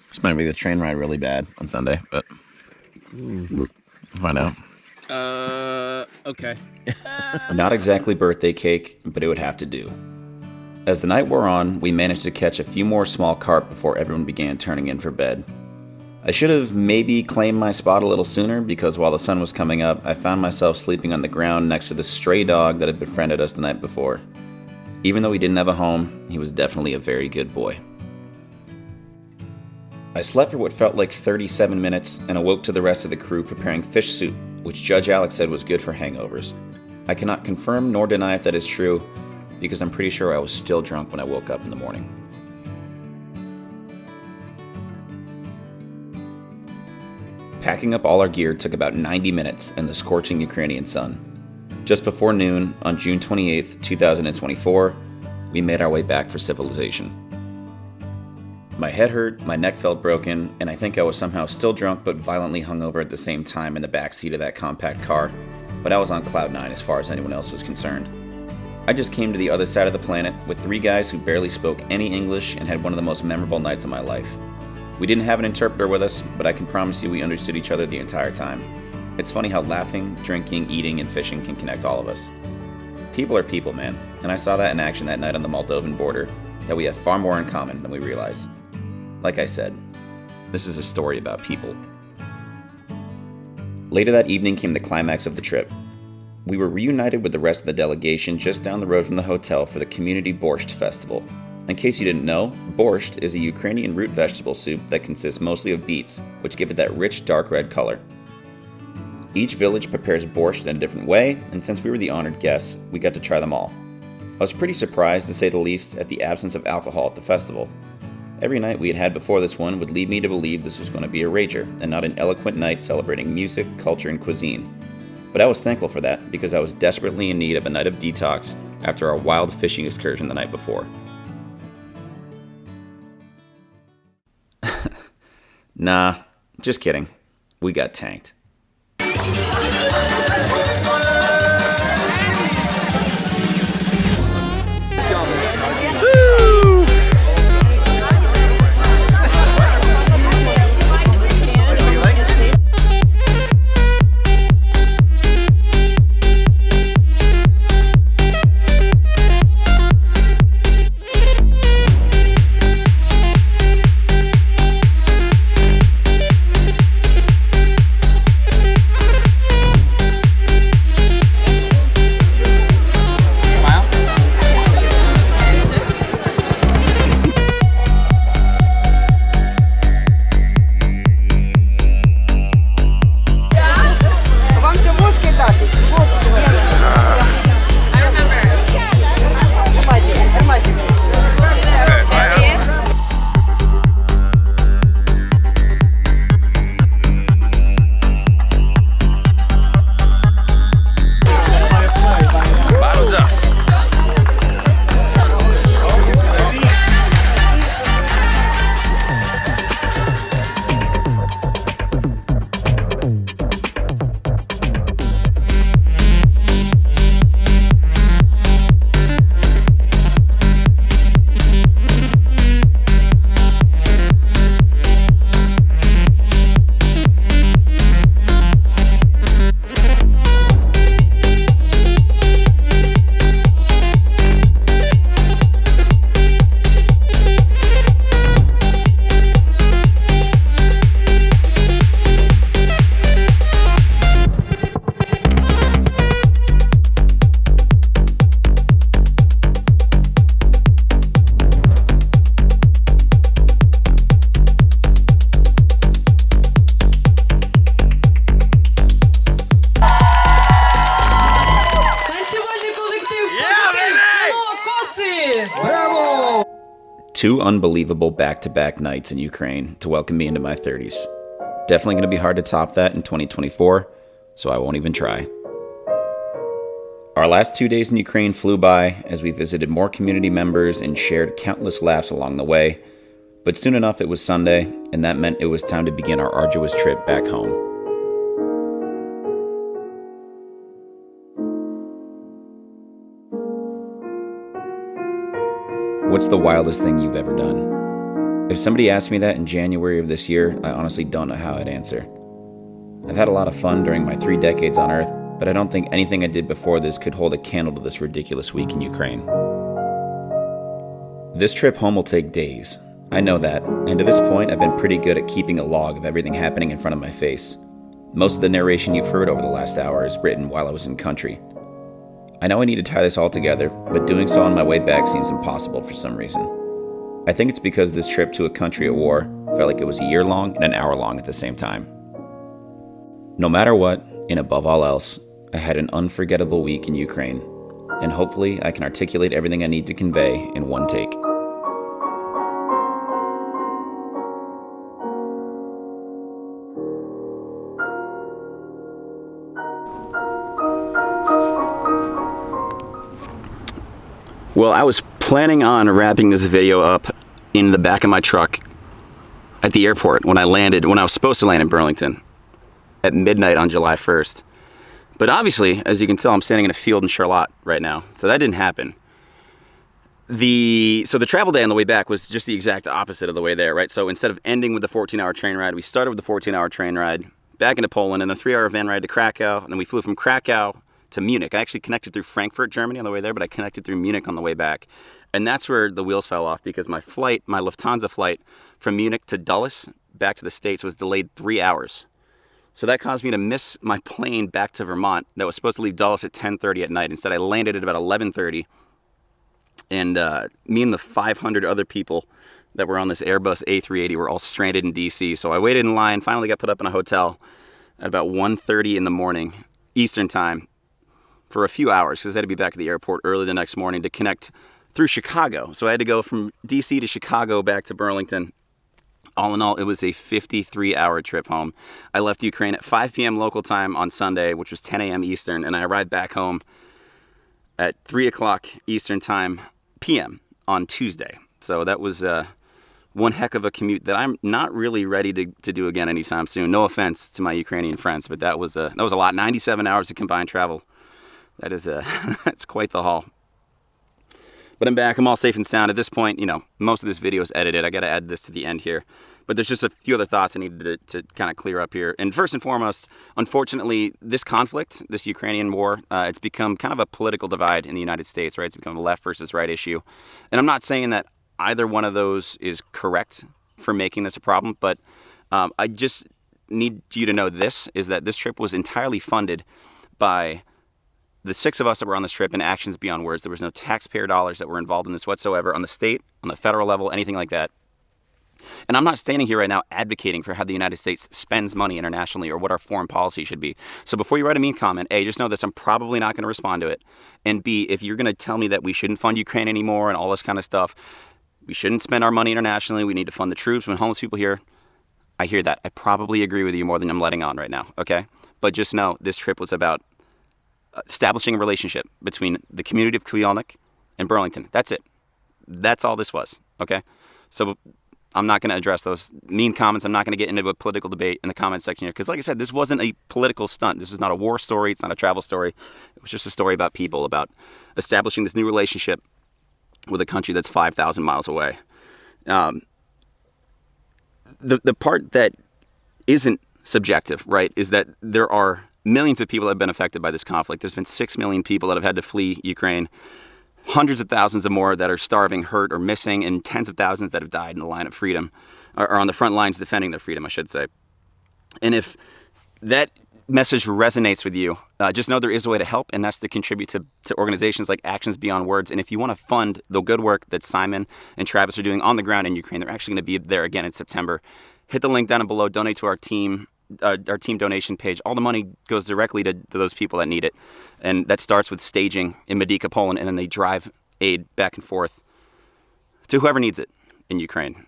This might be the train ride really bad on Sunday, but we'll find out. Okay. Not exactly birthday cake, but it would have to do. As the night wore on, we managed to catch a few more small carp before everyone began turning in for bed. I should have maybe claimed my spot a little sooner, because while the sun was coming up, I found myself sleeping on the ground next to the stray dog that had befriended us the night before. Even though he didn't have a home, he was definitely a very good boy. I slept for what felt like 37 minutes and awoke to the rest of the crew preparing fish soup, which Judge Alex said was good for hangovers. I cannot confirm nor deny if that is true, because I'm pretty sure I was still drunk when I woke up in the morning. Packing up all our gear took about 90 minutes in the scorching Ukrainian sun. Just before noon, on June 28th, 2024, we made our way back for civilization. My head hurt, my neck felt broken, and I think I was somehow still drunk but violently hungover at the same time in the backseat of that compact car, but I was on cloud 9 as far as anyone else was concerned. I just came to the other side of the planet with 3 guys who barely spoke any English and had one of the most memorable nights of my life. We didn't have an interpreter with us, but I can promise you we understood each other the entire time. It's funny how laughing, drinking, eating, and fishing can connect all of us. People are people, man, and I saw that in action that night on the Moldovan border, that we have far more in common than we realize. Like I said, this is a story about people. Later that evening came the climax of the trip. We were reunited with the rest of the delegation just down the road from the hotel for the Community Borscht Festival. In case you didn't know, borscht is a Ukrainian root vegetable soup that consists mostly of beets, which give it that rich dark red color. Each village prepares borscht in a different way, and since we were the honored guests, we got to try them all. I was pretty surprised, to say the least, at the absence of alcohol at the festival. Every night we had had before this one would lead me to believe this was going to be a rager, and not an eloquent night celebrating music, culture, and cuisine. But I was thankful for that, because I was desperately in need of a night of detox after our wild fishing excursion the night before. Nah, just kidding. We got tanked. Two unbelievable back-to-back nights in Ukraine to welcome me into my 30s. Definitely going to be hard to top that in 2024, so I won't even try. Our last 2 days in Ukraine flew by as we visited more community members and shared countless laughs along the way, but soon enough it was Sunday, and that meant it was time to begin our arduous trip back home. What's the wildest thing you've ever done? If somebody asked me that in January of this year, I honestly don't know how I'd answer. I've had a lot of fun during my 3 decades on Earth, but I don't think anything I did before this could hold a candle to this ridiculous week in Ukraine. This trip home will take days. I know that, and to this point I've been pretty good at keeping a log of everything happening in front of my face. Most of the narration you've heard over the last hour is written while I was in country. I know I need to tie this all together, but doing so on my way back seems impossible for some reason. I think it's because this trip to a country at war felt like it was a year long and an hour long at the same time. No matter what, and above all else, I had an unforgettable week in Ukraine, and hopefully I can articulate everything I need to convey in one take. Well, I was planning on wrapping this video up in the back of my truck at the airport when I was supposed to land in Burlington at midnight on July 1st. But obviously, as you can tell, I'm standing in a field in Charlotte right now, so that didn't happen. So the travel day on the way back was just the exact opposite of the way there, right? So instead of ending with the 14-hour train ride, we started with the 14-hour train ride back into Poland and a 3-hour van ride to Krakow, and then we flew from Krakow to Munich. I actually connected through Frankfurt, Germany on the way there, but I connected through Munich on the way back. And that's where the wheels fell off, because my Lufthansa flight from Munich to Dulles back to the States was delayed 3 hours. So that caused me to miss my plane back to Vermont that was supposed to leave Dulles at 10:30 at night. Instead, I landed at about 11:30. And me and the 500 other people that were on this Airbus A380 were all stranded in DC. So I waited in line, finally got put up in a hotel at about 1:30 in the morning, Eastern time, for a few hours, because I had to be back at the airport early the next morning to connect through Chicago. So I had to go from DC to Chicago back to Burlington. All in all, it was a 53-hour trip home. I left Ukraine at 5 p.m. local time on Sunday, which was 10 a.m. Eastern, and I arrived back home at 3 o'clock Eastern time p.m. on Tuesday. So that was one heck of a commute that I'm not really ready to do again anytime soon. No offense to my Ukrainian friends, but that was a lot. 97 hours of combined travel. That is that's quite the haul. But I'm back. I'm all safe and sound. At this point, you know, most of this video is edited. I got to add this to the end here. But there's just a few other thoughts I needed to kind of clear up here. And first and foremost, unfortunately, this conflict, this Ukrainian war, it's become kind of a political divide in the United States, right? It's become a left versus right issue. And I'm not saying that either one of those is correct for making this a problem, but I just need you to know this, is that this trip was entirely funded by the 6 of us that were on this trip and actions beyond words. There was no taxpayer dollars that were involved in this whatsoever on the state, on the federal level, anything like that. And I'm not standing here right now advocating for how the United States spends money internationally or what our foreign policy should be. So before you write a mean comment, A, just know this, I'm probably not going to respond to it. And B, if you're going to tell me that we shouldn't fund Ukraine anymore and all this kind of stuff, we shouldn't spend our money internationally, we need to fund the troops when homeless people here, I hear that. I probably agree with you more than I'm letting on right now, okay? But just know this trip was about establishing a relationship between the community of Kujalnik and Burlington. That's it. That's all this was, okay? So I'm not going to address those mean comments. I'm not going to get into a political debate in the comment section here, because like I said, this wasn't a political stunt. This was not a war story. It's not a travel story. It was just a story about people, about establishing this new relationship with a country that's 5,000 miles away. The part that isn't subjective, right, is that there are millions of people that have been affected by this conflict. There's been 6 million people that have had to flee Ukraine, hundreds of thousands of more that are starving, hurt, or missing, and tens of thousands that have died in the line of freedom, or on the front lines defending their freedom, I should say. And if that message resonates with you, just know there is a way to help, and that's to contribute to organizations like Actions Beyond Words. And if you want to fund the good work that Simon and Travis are doing on the ground in Ukraine, they're actually going to be there again in September. Hit the link down below, donate to our team donation page. All the money goes directly to those people that need it. And that starts with staging in Medyka, Poland, and then they drive aid back and forth to whoever needs it in Ukraine.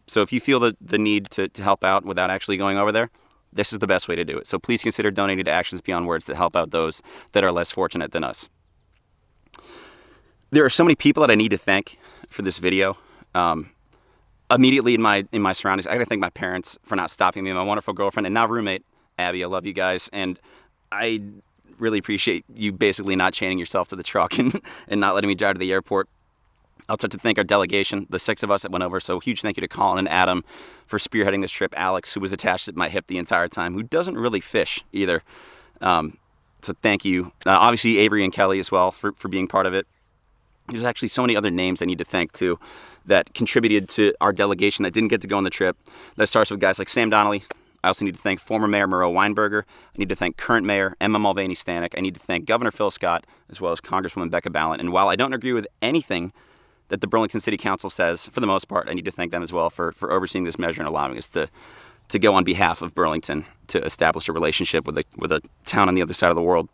So if you feel the need to help out without actually going over there, this is the best way to do it. So please consider donating to Actions Beyond Words to help out those that are less fortunate than us. There are so many people that I need to thank for this video. Immediately in my surroundings, I got to thank my parents for not stopping me, my wonderful girlfriend and now roommate, Abby. I love you guys, and I really appreciate you basically not chaining yourself to the truck and not letting me drive to the airport. I'll also have to thank our delegation, the 6 of us that went over, so huge thank you to Colin and Adam for spearheading this trip, Alex, who was attached at my hip the entire time, who doesn't really fish either. So So thank you. Obviously, Avery and Kelly as well for being part of it. There's actually so many other names I need to thank too that contributed to our delegation that didn't get to go on the trip. That starts with guys like Sam Donnelly. I also need to thank former Mayor Moreau Weinberger. I need to thank current Mayor Emma Mulvaney-Stanek. I need to thank Governor Phil Scott, as well as Congresswoman Becca Balint. And while I don't agree with anything that the Burlington City Council says, for the most part, I need to thank them as well for overseeing this measure and allowing us to go on behalf of Burlington to establish a relationship with a town on the other side of the world.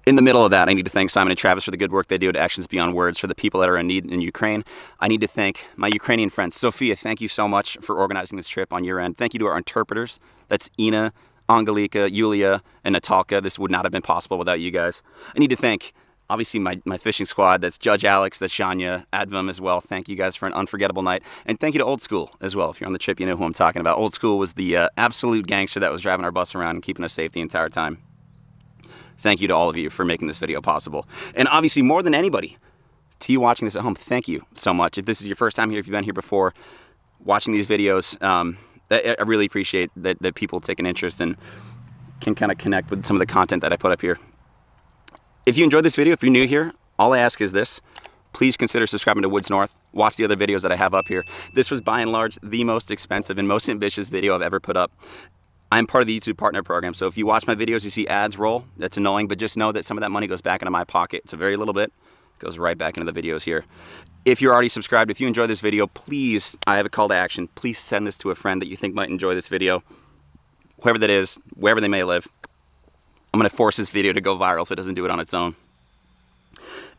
In the middle of that, I need to thank Simon and Travis for the good work they do at Actions Beyond Words for the people that are in need in Ukraine. I need to thank my Ukrainian friends. Sophia, thank you so much for organizing this trip on your end. Thank you to our interpreters. That's Ina, Angelika, Yulia, and Natalka. This would not have been possible without you guys. I need to thank, obviously, my fishing squad. That's Judge Alex, that's Shania, Advam as well. Thank you guys for an unforgettable night. And thank you to Old School as well. If you're on the trip, you know who I'm talking about. Old School was the absolute gangster that was driving our bus around and keeping us safe the entire time. Thank you to all of you for making this video possible. And obviously, more than anybody, to you watching this at home, thank you so much. If this is your first time here, if you've been here before, watching these videos, I really appreciate that people take an interest and can kind of connect with some of the content that I put up here. If you enjoyed this video, if you're new here, all I ask is this. Please consider subscribing to Woods North. Watch the other videos that I have up here. This was, by and large, the most expensive and most ambitious video I've ever put up. I'm part of the YouTube Partner Program, so if you watch my videos, you see ads roll, that's annoying, but just know that some of that money goes back into my pocket. It's a very little bit. It goes right back into the videos here. If you're already subscribed, if you enjoy this video, please, I have a call to action. Please send this to a friend that you think might enjoy this video. Whoever that is, wherever they may live. I'm going to force this video to go viral if it doesn't do it on its own.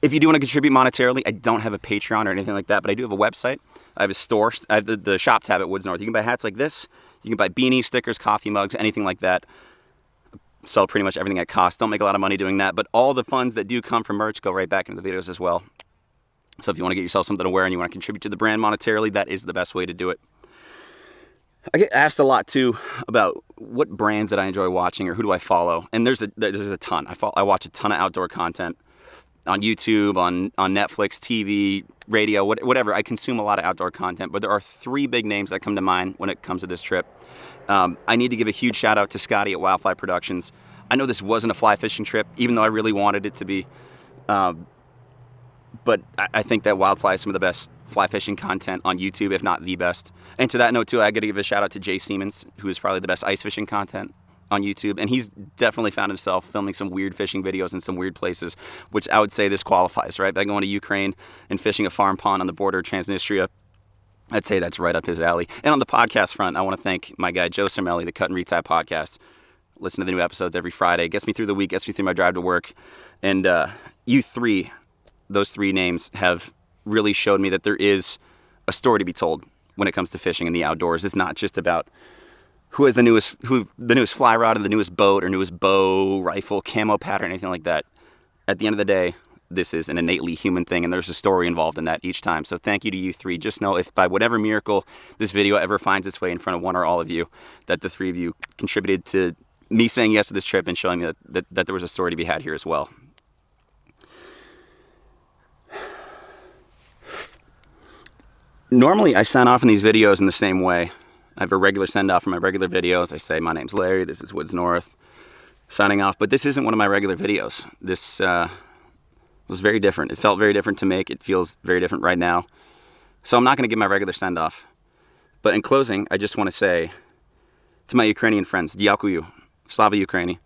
If you do want to contribute monetarily, I don't have a Patreon or anything like that, but I do have a website. I have a store. I have the shop tab at Woods North. You can buy hats like this. You can buy beanies, stickers, coffee mugs, anything like that. Sell pretty much everything at cost. Don't make a lot of money doing that, but all the funds that do come from merch go right back into the videos as well. So if you want to get yourself something to wear and you want to contribute to the brand monetarily, that is the best way to do it. I get asked a lot too about what brands that I enjoy watching or who do I follow, and there's a ton. I watch a ton of outdoor content on YouTube, on Netflix, TV, radio, whatever. I consume a lot of outdoor content, but there are three big names that come to mind when it comes to this trip. I need to give a huge shout out to Scotty at Wildfly Productions. I know this wasn't a fly fishing trip, even though I really wanted it to be. But I think that Wildfly is some of the best fly fishing content on YouTube, if not the best. And to that note too, I got to give a shout out to Jay Siemens, who is probably the best ice fishing content on YouTube, and he's definitely found himself filming some weird fishing videos in some weird places, which I would say this qualifies, right? By going to Ukraine and fishing a farm pond on the border of Transnistria, I'd say that's right up his alley. And on the podcast front, I want to thank my guy Joe Cermelli, the Cut and Retie podcast. Listen to the new episodes every Friday. Gets me through the week, gets me through my drive to work. And you three, those three names have really showed me that there is a story to be told when it comes to fishing in the outdoors. It's not just about who has the newest fly rod or the newest boat or newest bow, rifle, camo pattern, anything like that. At the end of the day, this is an innately human thing, and there's a story involved in that each time. So thank you to you three. Just know if by whatever miracle this video ever finds its way in front of one or all of you, that the three of you contributed to me saying yes to this trip and showing me that there was a story to be had here as well. Normally, I sign off in these videos in the same way. I have a regular send-off for my regular videos. I say, my name's Larry, this is Woods North, signing off. But this isn't one of my regular videos. This was very different. It felt very different to make. It feels very different right now. So I'm not going to give my regular send-off. But in closing, I just want to say to my Ukrainian friends, Dyakuyu, Slava Ukraini.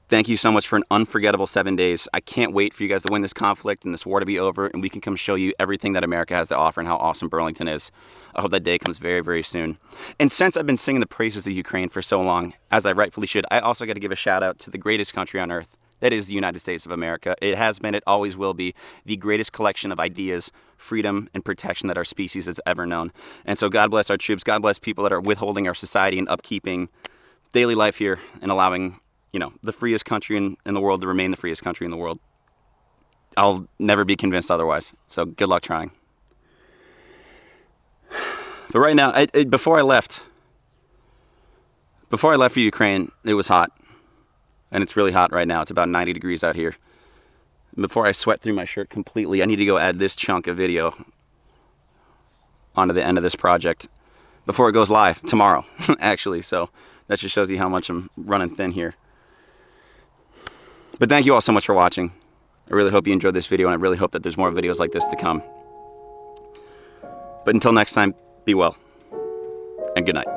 Thank you so much for an unforgettable 7 days. I can't wait for you guys to win this conflict and this war to be over, and we can come show you everything that America has to offer and how awesome Burlington is. I hope that day comes very, very soon. And since I've been singing the praises of Ukraine for so long, as I rightfully should, I also got to give a shout out to the greatest country on earth. That is the United States of America. It has been, it always will be, the greatest collection of ideas, freedom, and protection that our species has ever known. And so God bless our troops. God bless people that are withholding our society and upkeeping daily life here and allowing, you know, the freest country in the world to remain the freest country in the world. I'll never be convinced otherwise. So good luck trying. But right now, before I left for Ukraine, it was hot. And it's really hot right now. It's about 90 degrees out here. Before I sweat through my shirt completely, I need to go add this chunk of video onto the end of this project before it goes live tomorrow, actually. So that just shows you how much I'm running thin here. But thank you all so much for watching. I really hope you enjoyed this video, and I really hope that there's more videos like this to come. But until next time, be well, and good night.